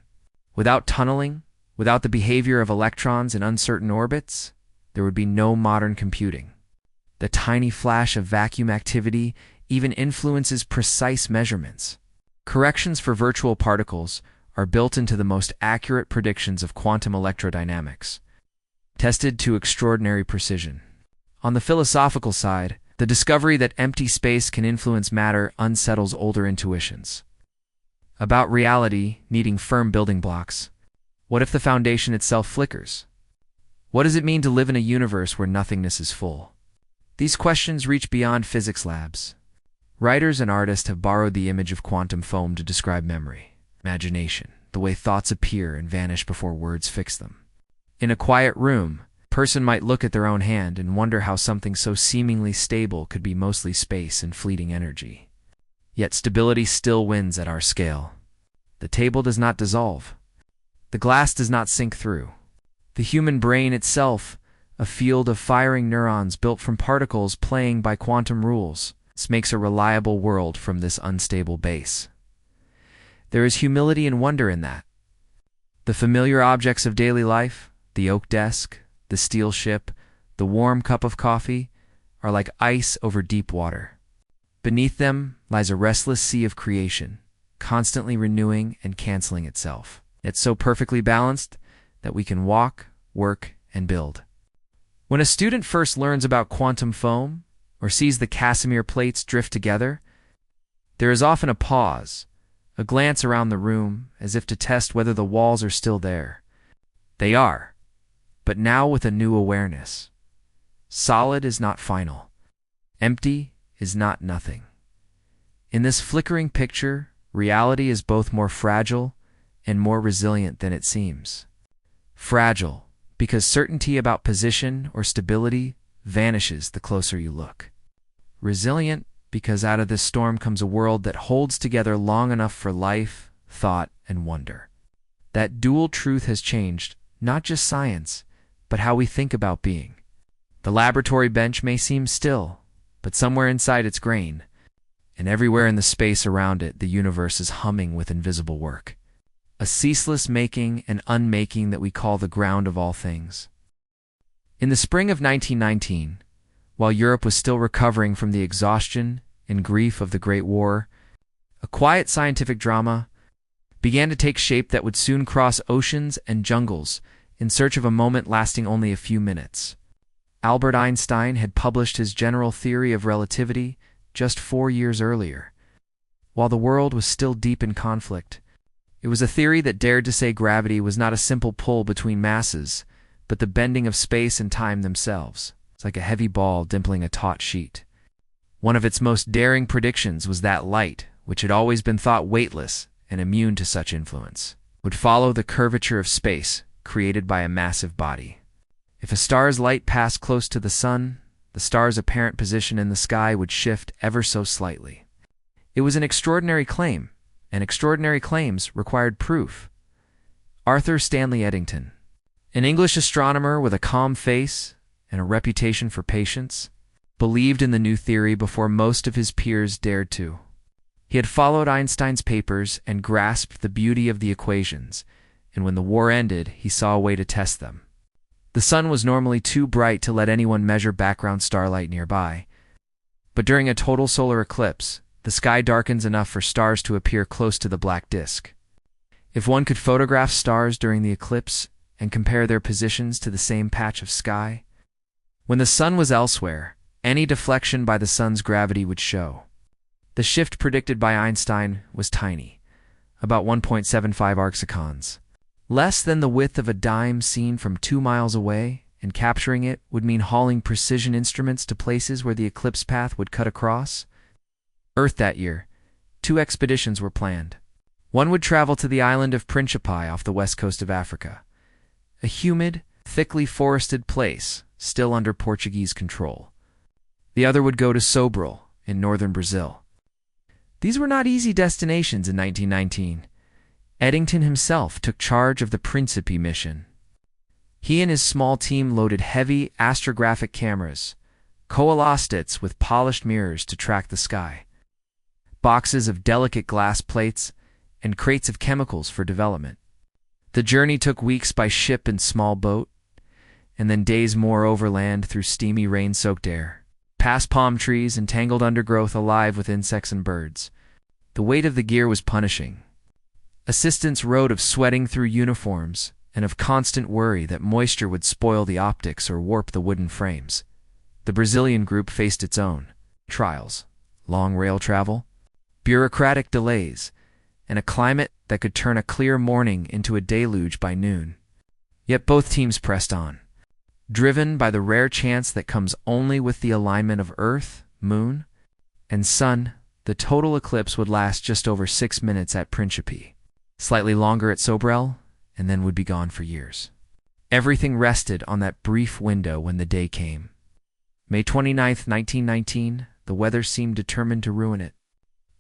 Without tunneling, without the behavior of electrons in uncertain orbits, there would be no modern computing. The tiny flash of vacuum activity even influences precise measurements. Corrections for virtual particles are built into the most accurate predictions of quantum electrodynamics, tested to extraordinary precision. On the philosophical side, the discovery that empty space can influence matter unsettles older intuitions about reality needing firm building blocks. What if the foundation itself flickers? What does it mean to live in a universe where nothingness is full? These questions reach beyond physics labs. Writers and artists have borrowed the image of quantum foam to describe memory, imagination, the way thoughts appear and vanish before words fix them. In a quiet room, a person might look at their own hand and wonder how something so seemingly stable could be mostly space and fleeting energy. Yet stability still wins at our scale. The table does not dissolve. The glass does not sink through. The human brain itself, a field of firing neurons built from particles playing by quantum rules, makes a reliable world from this unstable base. There is humility and wonder in that. The familiar objects of daily life, the oak desk, the steel ship, the warm cup of coffee, are like ice over deep water. Beneath them lies a restless sea of creation, constantly renewing and canceling itself. It's so perfectly balanced that we can walk, work, and build. When a student first learns about quantum foam or sees the Casimir plates drift together, there is often a pause, a glance around the room as if to test whether the walls are still there. They are, but now with a new awareness. Solid is not final. Empty is not nothing. In this flickering picture, reality is both more fragile and more resilient than it seems. Fragile, because certainty about position or stability vanishes the closer you look. Resilient, because out of this storm comes a world that holds together long enough for life, thought, and wonder. That dual truth has changed not just science, but how we think about being. The laboratory bench may seem still, but somewhere inside its grain, and everywhere in the space around it, the universe is humming with invisible work. A ceaseless making and unmaking that we call the ground of all things. In the spring of 1919, while Europe was still recovering from the exhaustion and grief of the Great War, a quiet scientific drama began to take shape that would soon cross oceans and jungles in search of a moment lasting only a few minutes. Albert Einstein had published his general theory of relativity just 4 years earlier. While the world was still deep in conflict, it was a theory that dared to say gravity was not a simple pull between masses, but the bending of space and time themselves. It's like a heavy ball dimpling a taut sheet. One of its most daring predictions was that light, which had always been thought weightless and immune to such influence, would follow the curvature of space created by a massive body. If a star's light passed close to the sun, the star's apparent position in the sky would shift ever so slightly. It was an extraordinary claim, and extraordinary claims required proof. Arthur Stanley Eddington, an English astronomer with a calm face and a reputation for patience, believed in the new theory before most of his peers dared to. He had followed Einstein's papers and grasped the beauty of the equations, and when the war ended, he saw a way to test them. The sun was normally too bright to let anyone measure background starlight nearby, but during a total solar eclipse, the sky darkens enough for stars to appear close to the black disk. If one could photograph stars during the eclipse and compare their positions to the same patch of sky, when the sun was elsewhere, any deflection by the sun's gravity would show. The shift predicted by Einstein was tiny, about 1.75 arcsecons. Less than the width of a dime seen from 2 miles away, and capturing it would mean hauling precision instruments to places where the eclipse path would cut across. Earth that year, 2 expeditions were planned. One would travel to the island of Principe off the west coast of Africa, a humid, thickly forested place still under Portuguese control. The other would go to Sobral in northern Brazil. These were not easy destinations in 1919. Eddington himself took charge of the Principe mission. He and his small team loaded heavy astrographic cameras, coelostits with polished mirrors to track the sky, boxes of delicate glass plates, and crates of chemicals for development. The journey took weeks by ship and small boat, and then days more overland through steamy rain-soaked air, past palm trees and tangled undergrowth alive with insects and birds. The weight of the gear was punishing. Assistants wrote of sweating through uniforms and of constant worry that moisture would spoil the optics or warp the wooden frames. The Brazilian group faced its own trials: long rail travel, bureaucratic delays, and a climate that could turn a clear morning into a deluge by noon. Yet both teams pressed on, driven by the rare chance that comes only with the alignment of Earth, Moon, and Sun. The total eclipse would last just over 6 minutes at Principe, slightly longer at Sobral, and then would be gone for years. Everything rested on that brief window when the day came. May 29, 1919, the weather seemed determined to ruin it.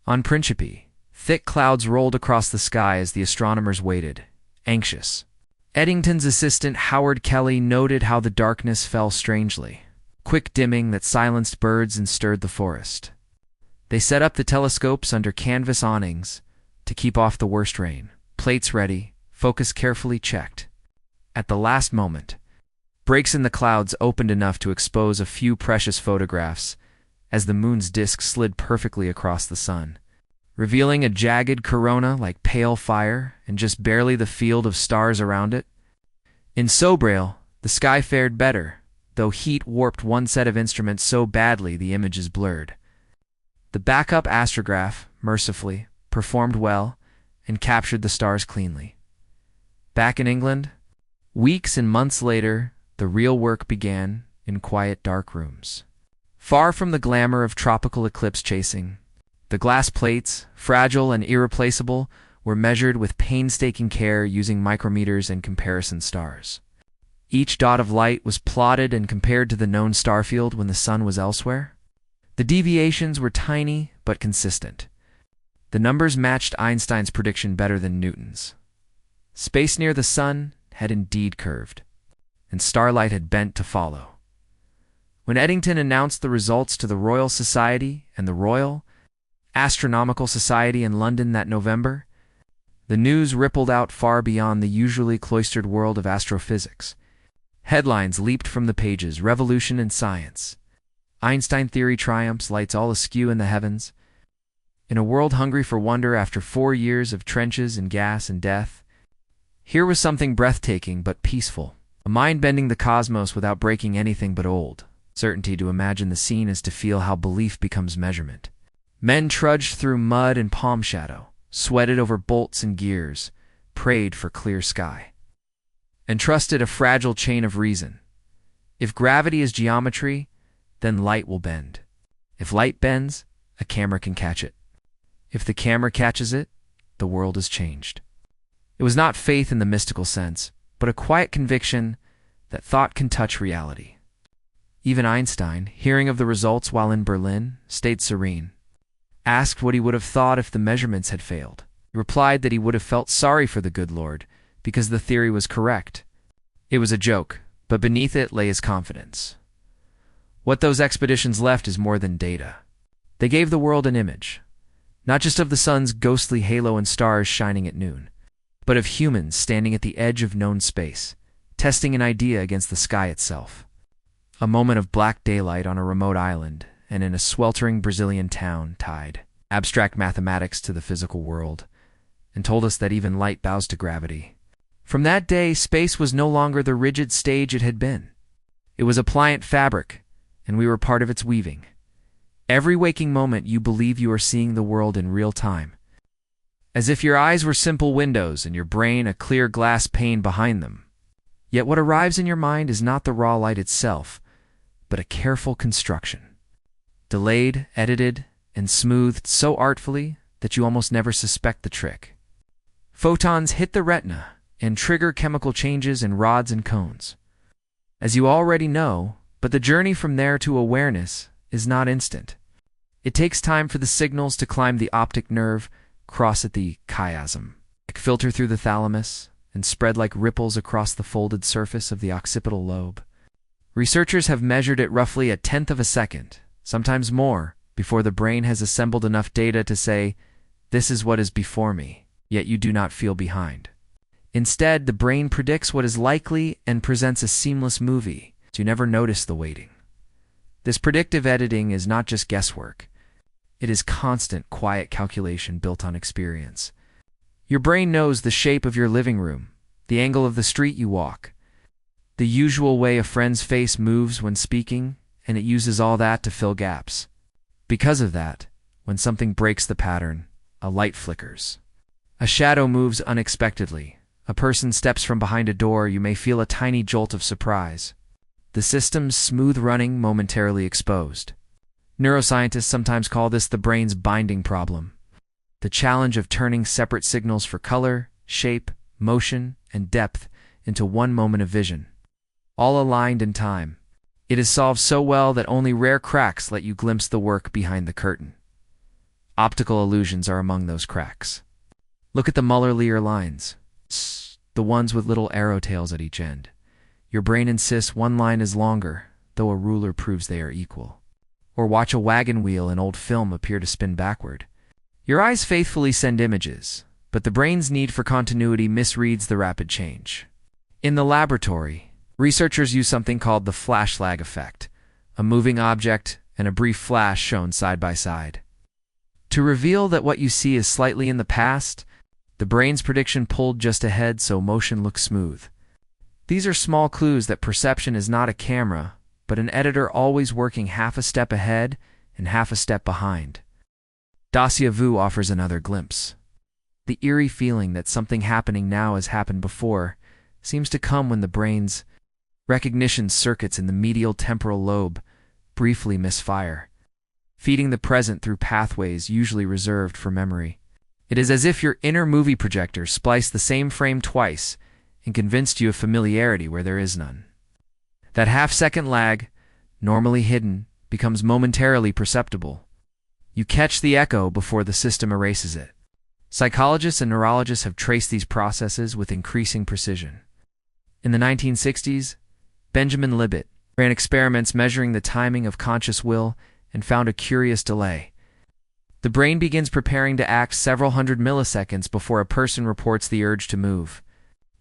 On Principe, thick clouds rolled across the sky as the astronomers waited, anxious. Eddington's assistant Howard Kelly noted how the darkness fell strangely, quick dimming that silenced birds and stirred the forest. They set up the telescopes under canvas awnings to keep off the worst rain, plates ready, focus carefully checked. At the last moment, breaks in the clouds opened enough to expose a few precious photographs as the moon's disk slid perfectly across the sun, revealing a jagged corona like pale fire and just barely the field of stars around it. In Sobral, the sky fared better, though heat warped one set of instruments so badly the images blurred. The backup astrograph, mercifully, performed well and captured the stars cleanly. Back in England, weeks and months later, the real work began in quiet, dark rooms. Far from the glamour of tropical eclipse chasing, the glass plates, fragile and irreplaceable, were measured with painstaking care using micrometers and comparison stars. Each dot of light was plotted and compared to the known star field when the sun was elsewhere. The deviations were tiny but consistent. The numbers matched Einstein's prediction better than Newton's. Space near the sun had indeed curved, and starlight had bent to follow. When Eddington announced the results to the Royal Society and the Royal Astronomical Society in London that November, the news rippled out far beyond the usually cloistered world of astrophysics. Headlines leaped from the pages: revolution in science. Einstein theory triumphs, lights all askew in the heavens. In a world hungry for wonder after 4 years of trenches and gas and death, here was something breathtaking but peaceful, a mind bending the cosmos without breaking anything but old certainty. To imagine the scene is to feel how belief becomes measurement. Men trudged through mud and palm shadow, sweated over bolts and gears, prayed for clear sky, and trusted a fragile chain of reason. If gravity is geometry, then light will bend. If light bends, a camera can catch it. If the camera catches it, the world is changed. It was not faith in the mystical sense, but a quiet conviction that thought can touch reality. Even Einstein, hearing of the results while in Berlin, stayed serene. Asked what he would have thought if the measurements had failed, he replied that he would have felt sorry for the good Lord because the theory was correct. It was a joke, but beneath it lay his confidence. What those expeditions left is more than data. They gave the world an image, not just of the sun's ghostly halo and stars shining at noon, but of humans standing at the edge of known space, testing an idea against the sky itself. A moment of black daylight on a remote island and in a sweltering Brazilian town tied abstract mathematics to the physical world and told us that even light bows to gravity. From that day, space was no longer the rigid stage it had been. It was a pliant fabric, and we were part of its weaving. Every waking moment you believe you are seeing the world in real time, as if your eyes were simple windows and your brain a clear glass pane behind them. Yet what arrives in your mind is not the raw light itself, but a careful construction, delayed, edited, and smoothed so artfully that you almost never suspect the trick. Photons hit the retina and trigger chemical changes in rods and cones, as you already know, but the journey from there to awareness is not instant. It takes time for the signals to climb the optic nerve, cross at the chiasm, filter through the thalamus, and spread like ripples across the folded surface of the occipital lobe. Researchers have measured it roughly 1/10 of a second, sometimes more, before the brain has assembled enough data to say, "This is what is before me," yet you do not feel behind. Instead, the brain predicts what is likely and presents a seamless movie. You never notice the waiting. This predictive editing is not just guesswork. It is constant, quiet calculation built on experience. Your brain knows the shape of your living room, the angle of the street you walk, the usual way a friend's face moves when speaking, and it uses all that to fill gaps. Because of that, when something breaks the pattern, a light flickers. A shadow moves unexpectedly. A person steps from behind a door, you may feel a tiny jolt of surprise. The system's smooth running momentarily exposed. Neuroscientists sometimes call this the brain's binding problem. The challenge of turning separate signals for color, shape, motion, and depth into one moment of vision, all aligned in time. It is solved so well that only rare cracks let you glimpse the work behind the curtain. Optical illusions are among those cracks. Look at the Muller-Lyer lines, the ones with little arrow tails at each end. Your brain insists one line is longer, though a ruler proves they are equal. Or watch a wagon wheel in old film appear to spin backward. Your eyes faithfully send images, but the brain's need for continuity misreads the rapid change. In the laboratory, researchers use something called the flash lag effect, a moving object and a brief flash shown side by side. To reveal that what you see is slightly in the past, the brain's prediction pulled just ahead so motion looks smooth. These are small clues that perception is not a camera, but an editor always working half a step ahead and half a step behind. Déjà vu offers another glimpse. The eerie feeling that something happening now has happened before seems to come when the brain's recognition circuits in the medial temporal lobe briefly misfire, feeding the present through pathways usually reserved for memory. It is as if your inner movie projector spliced the same frame twice and convinced you of familiarity where there is none. That half-second lag, normally hidden, becomes momentarily perceptible. You catch the echo before the system erases it. Psychologists and neurologists have traced these processes with increasing precision. In the 1960s, Benjamin Libet ran experiments measuring the timing of conscious will and found a curious delay. The brain begins preparing to act several hundred milliseconds before a person reports the urge to move.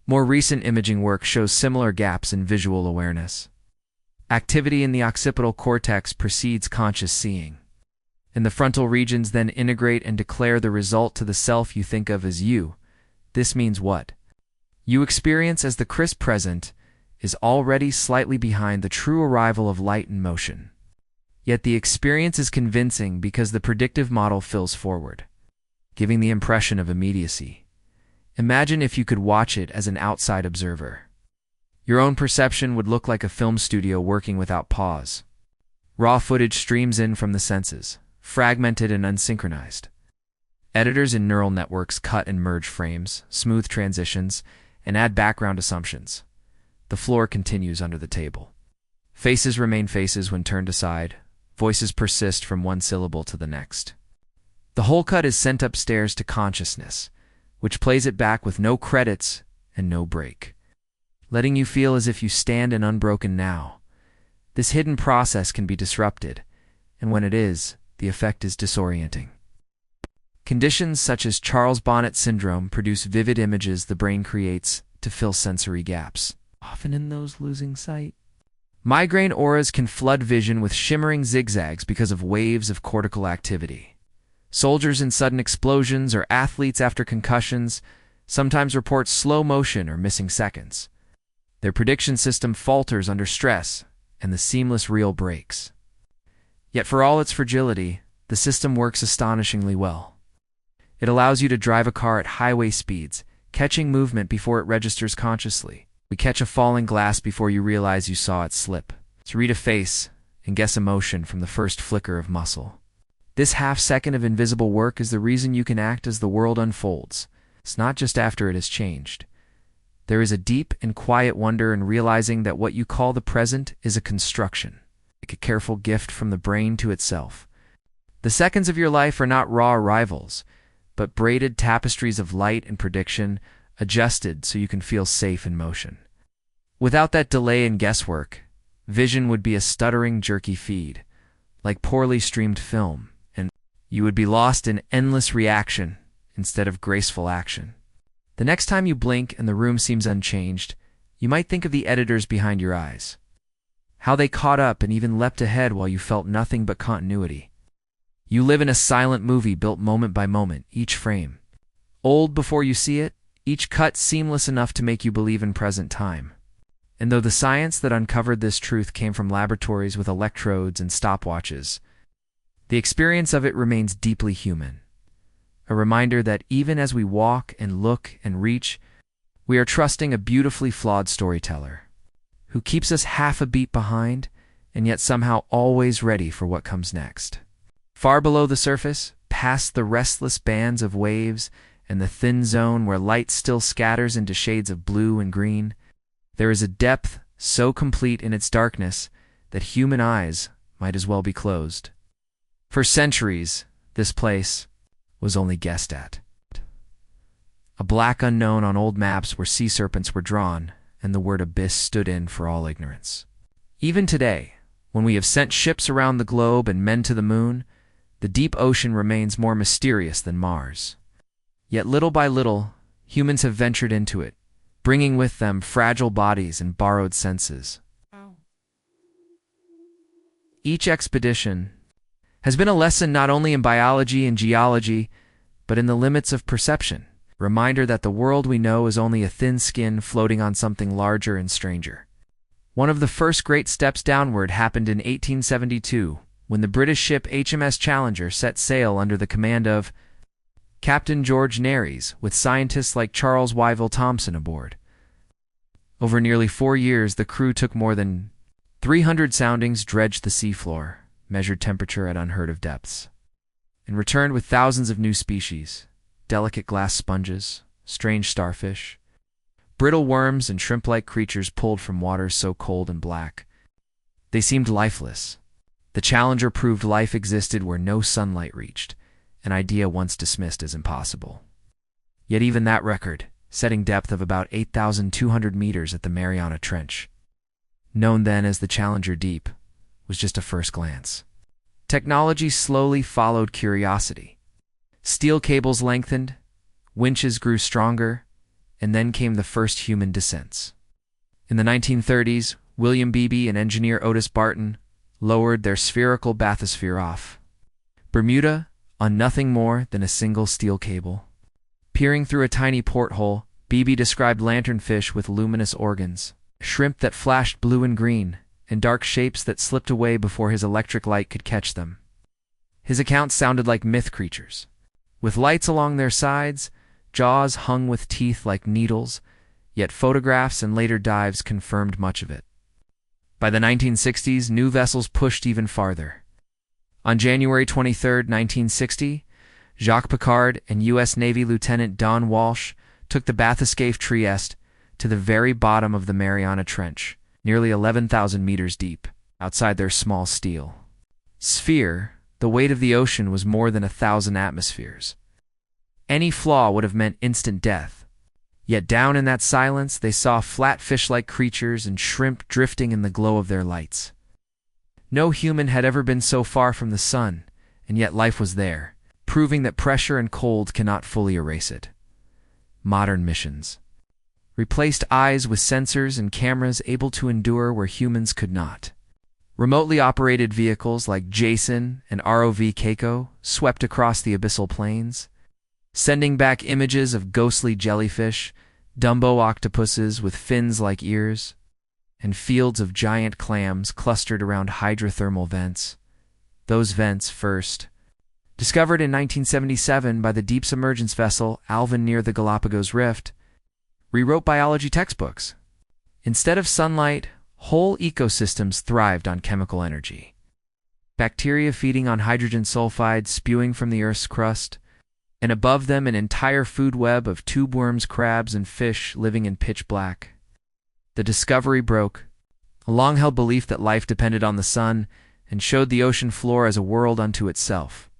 More recent imaging work shows similar gaps in visual awareness. Activity in the occipital cortex precedes conscious seeing, and the frontal regions then integrate and declare the result to the self you think of as you. This means what you experience as the crisp present is already slightly behind the true arrival of light and motion. Yet the experience is convincing because the predictive model fills forward, giving the impression of immediacy. Imagine if you could watch it as an outside observer. Your own perception would look like a film studio working without pause. Raw footage streams in from the senses, fragmented and unsynchronized. Editors in neural networks cut and merge frames, smooth transitions, and add background assumptions. The floor continues under the table. Faces remain faces when turned aside. Voices persist from one syllable to the next. The whole cut is sent upstairs to consciousness, which plays it back with no credits and no break, letting you feel as if you stand in unbroken now. This hidden process can be disrupted, and when it is, the effect is disorienting. Conditions such as Charles Bonnet syndrome produce vivid images the brain creates to fill sensory gaps, often in those losing sight. Migraine auras can flood vision with shimmering zigzags because of waves of cortical activity. Soldiers in sudden explosions or athletes after concussions sometimes report slow motion or missing seconds. Their prediction system falters under stress, and the seamless reel breaks. Yet for all its fragility, the system works astonishingly well. It allows you to drive a car at highway speeds, catching movement before it registers consciously. We catch a falling glass before you realize you saw it slip. To read a face and guess emotion from the first flicker of muscle. This half-second of invisible work is the reason you can act as the world unfolds. It's not just after it has changed. There is a deep and quiet wonder in realizing that what you call the present is a construction, like a careful gift from the brain to itself. The seconds of your life are not raw arrivals, but braided tapestries of light and prediction, adjusted so you can feel safe in motion. Without that delay and guesswork, vision would be a stuttering, jerky feed, like poorly streamed film, and you would be lost in endless reaction instead of graceful action. The next time you blink and the room seems unchanged, you might think of the editors behind your eyes. How they caught up and even leapt ahead while you felt nothing but continuity. You live in a silent movie built moment by moment, each frame, Old before you see it, each cut seamless enough to make you believe in present time. And though the science that uncovered this truth came from laboratories with electrodes and stopwatches, the experience of it remains deeply human. A reminder that even as we walk and look and reach, we are trusting a beautifully flawed storyteller who keeps us half a beat behind and yet somehow always ready for what comes next. Far below the surface, past the restless bands of waves and the thin zone where light still scatters into shades of blue and green, there is a depth so complete in its darkness that human eyes might as well be closed. For centuries, this place was only guessed at. A black unknown on old maps where sea serpents were drawn and the word abyss stood in for all ignorance. Even today, when we have sent ships around the globe and men to the moon, the deep ocean remains more mysterious than Mars. Yet little by little, humans have ventured into it, bringing with them fragile bodies and borrowed senses. Each expedition has been a lesson not only in biology and geology, but in the limits of perception. Reminder that the world we know is only a thin skin floating on something larger and stranger. One of the first great steps downward happened in 1872, when the British ship HMS Challenger set sail under the command of Captain George Nares, with scientists like Charles Wyville Thomson aboard. Over nearly 4 years, the crew took more than 300 soundings, dredged the seafloor, measured temperature at unheard-of depths, and returned with thousands of new species: delicate glass sponges, strange starfish, brittle worms, and shrimp-like creatures pulled from waters so cold and black they seemed lifeless. The Challenger proved life existed where no sunlight reached, an idea once dismissed as impossible. Yet even that record-setting depth of about 8,200 meters at the Mariana Trench, known then as the Challenger Deep, was just a first glance. Technology slowly followed curiosity. Steel cables lengthened, winches grew stronger, and then came the first human descents. In the 1930s, William Beebe and engineer Otis Barton lowered their spherical bathysphere off Bermuda on nothing more than a single steel cable. Peering through a tiny porthole, Beebe described lanternfish with luminous organs, shrimp that flashed blue and green, and dark shapes that slipped away before his electric light could catch them. His accounts sounded like myth creatures, with lights along their sides, jaws hung with teeth like needles, yet photographs and later dives confirmed much of it. By the 1960s, new vessels pushed even farther. On January 23, 1960, Jacques Piccard and U.S. Navy Lieutenant Don Walsh took the bathyscaphe Trieste to the very bottom of the Mariana Trench, nearly 11,000 meters deep, outside their small steel sphere. The weight of the ocean was more than 1,000 atmospheres. Any flaw would have meant instant death. Yet down in that silence, they saw flat fish-like creatures and shrimp drifting in the glow of their lights. No human had ever been so far from the sun, and yet life was there, proving that pressure and cold cannot fully erase it. Modern missions replaced eyes with sensors and cameras able to endure where humans could not. Remotely operated vehicles like Jason and ROV Keiko swept across the abyssal plains, sending back images of ghostly jellyfish, Dumbo octopuses with fins like ears, and fields of giant clams clustered around hydrothermal vents. Those vents, first discovered in 1977 by the deep submergence vessel Alvin near the Galapagos Rift, rewrote biology textbooks. Instead of sunlight, whole ecosystems thrived on chemical energy. Bacteria feeding on hydrogen sulfide spewing from the Earth's crust, and above them an entire food web of tube worms, crabs, and fish living in pitch black. The discovery broke a long-held belief that life depended on the sun and showed the ocean floor as a world unto itself.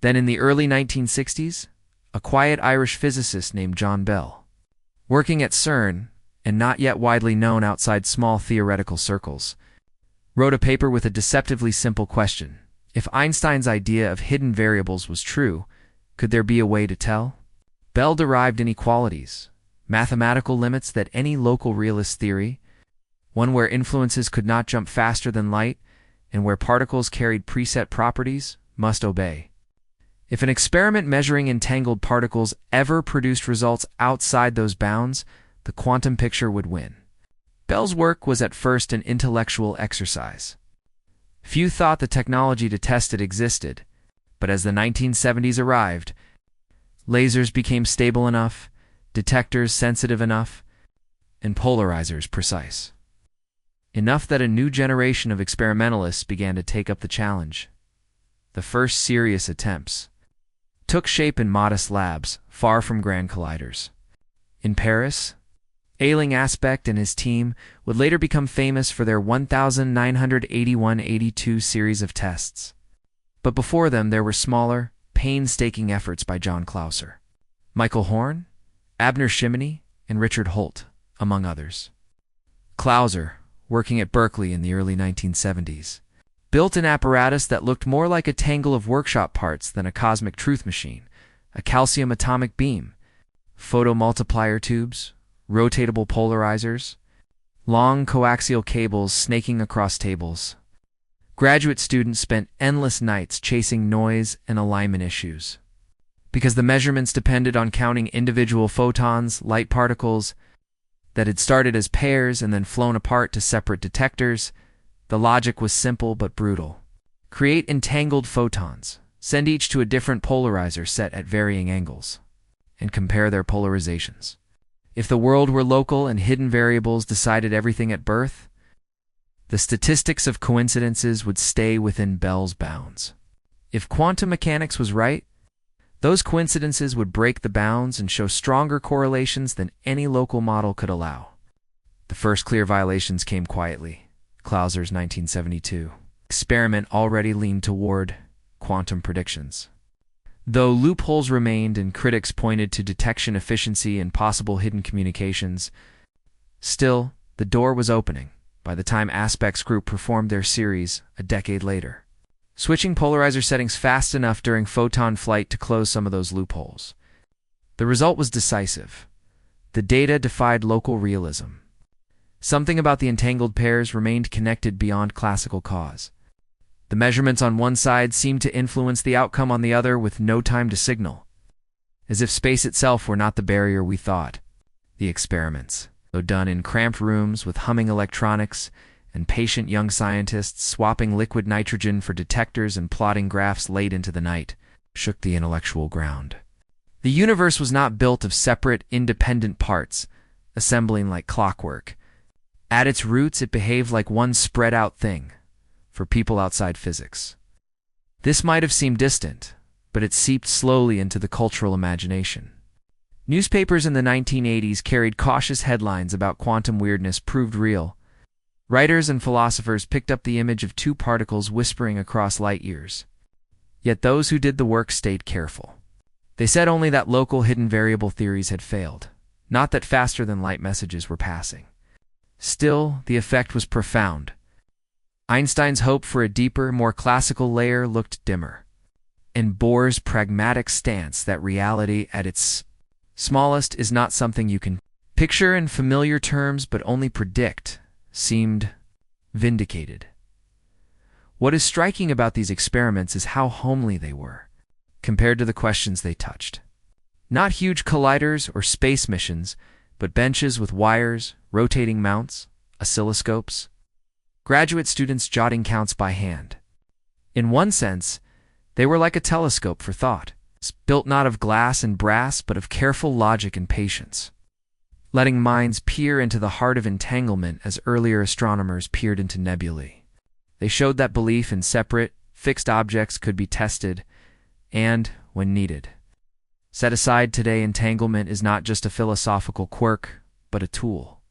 Then in the early 1960s, a quiet Irish physicist named John Bell, working at CERN and not yet widely known outside small theoretical circles, wrote a paper with a deceptively simple question. If Einstein's idea of hidden variables was true, could there be a way to tell? Bell derived inequalities, mathematical limits that any local realist theory, one where influences could not jump faster than light and where particles carried preset properties, must obey. If an experiment measuring entangled particles ever produced results outside those bounds, the quantum picture would win. Bell's work was at first an intellectual exercise. Few thought the technology to test it existed, but as the 1970s arrived, lasers became stable enough, detectors sensitive enough, and polarizers precise enough that a new generation of experimentalists began to take up the challenge. The first serious attempts took shape in modest labs, far from grand colliders. In Paris, Ailing Aspect and his team would later become famous for their 1981-82 series of tests. But before them there were smaller, painstaking efforts by John Clauser, Michael Horn, Abner Shimony, and Richard Holt, among others. Clauser, working at Berkeley in the early 1970s, built an apparatus that looked more like a tangle of workshop parts than a cosmic truth machine, a calcium atomic beam, photomultiplier tubes, rotatable polarizers, long coaxial cables snaking across tables. Graduate students spent endless nights chasing noise and alignment issues. Because the measurements depended on counting individual photons, light particles, that had started as pairs and then flown apart to separate detectors, the logic was simple but brutal. Create entangled photons, send each to a different polarizer set at varying angles, and compare their polarizations. If the world were local and hidden variables decided everything at birth, the statistics of coincidences would stay within Bell's bounds. If quantum mechanics was right, those coincidences would break the bounds and show stronger correlations than any local model could allow. The first clear violations came quietly. Clauser's 1972 experiment already leaned toward quantum predictions. Though loopholes remained and critics pointed to detection efficiency and possible hidden communications, still, the door was opening by the time Aspect's group performed their series a decade later, switching polarizer settings fast enough during photon flight to close some of those loopholes. The result was decisive. The data defied local realism. Something about the entangled pairs remained connected beyond classical cause. The measurements on one side seemed to influence the outcome on the other with no time to signal, as if space itself were not the barrier we thought. The experiments, though done in cramped rooms with humming electronics and patient young scientists swapping liquid nitrogen for detectors and plotting graphs late into the night, shook the intellectual ground. The universe was not built of separate, independent parts, assembling like clockwork. At its roots, it behaved like one spread-out thing, for people outside physics. This might have seemed distant, but it seeped slowly into the cultural imagination. Newspapers in the 1980s carried cautious headlines about quantum weirdness proved real. Writers and philosophers picked up the image of two particles whispering across light years. Yet those who did the work stayed careful. They said only that local hidden variable theories had failed, not that faster-than-light messages were passing. Still, the effect was profound. Einstein's hope for a deeper, more classical layer looked dimmer, and Bohr's pragmatic stance that reality at its smallest is not something you can picture in familiar terms but only predict seemed vindicated. What is striking about these experiments is how homely they were, compared to the questions they touched. Not huge colliders or space missions, but benches with wires, rotating mounts, oscilloscopes, graduate students jotting counts by hand. In one sense, they were like a telescope for thought, built not of glass and brass but of careful logic and patience, letting minds peer into the heart of entanglement as earlier astronomers peered into nebulae. They showed that belief in separate, fixed objects could be tested and, when needed, set aside. Today, entanglement is not just a philosophical quirk, but a tool.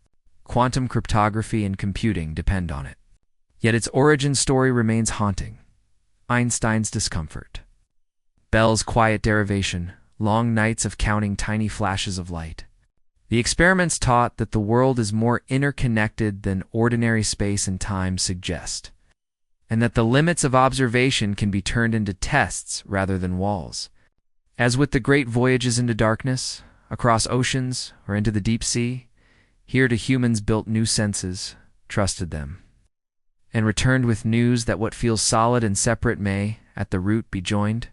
Quantum cryptography and computing depend on it. Yet its origin story remains haunting. Einstein's discomfort. Bell's quiet derivation, long nights of counting tiny flashes of light. The experiments taught that the world is more interconnected than ordinary space and time suggest, and that the limits of observation can be turned into tests rather than walls. As with the great voyages into darkness, across oceans, or into the deep sea, here too humans built new senses, trusted them, and returned with news that what feels solid and separate may, at the root, be joined.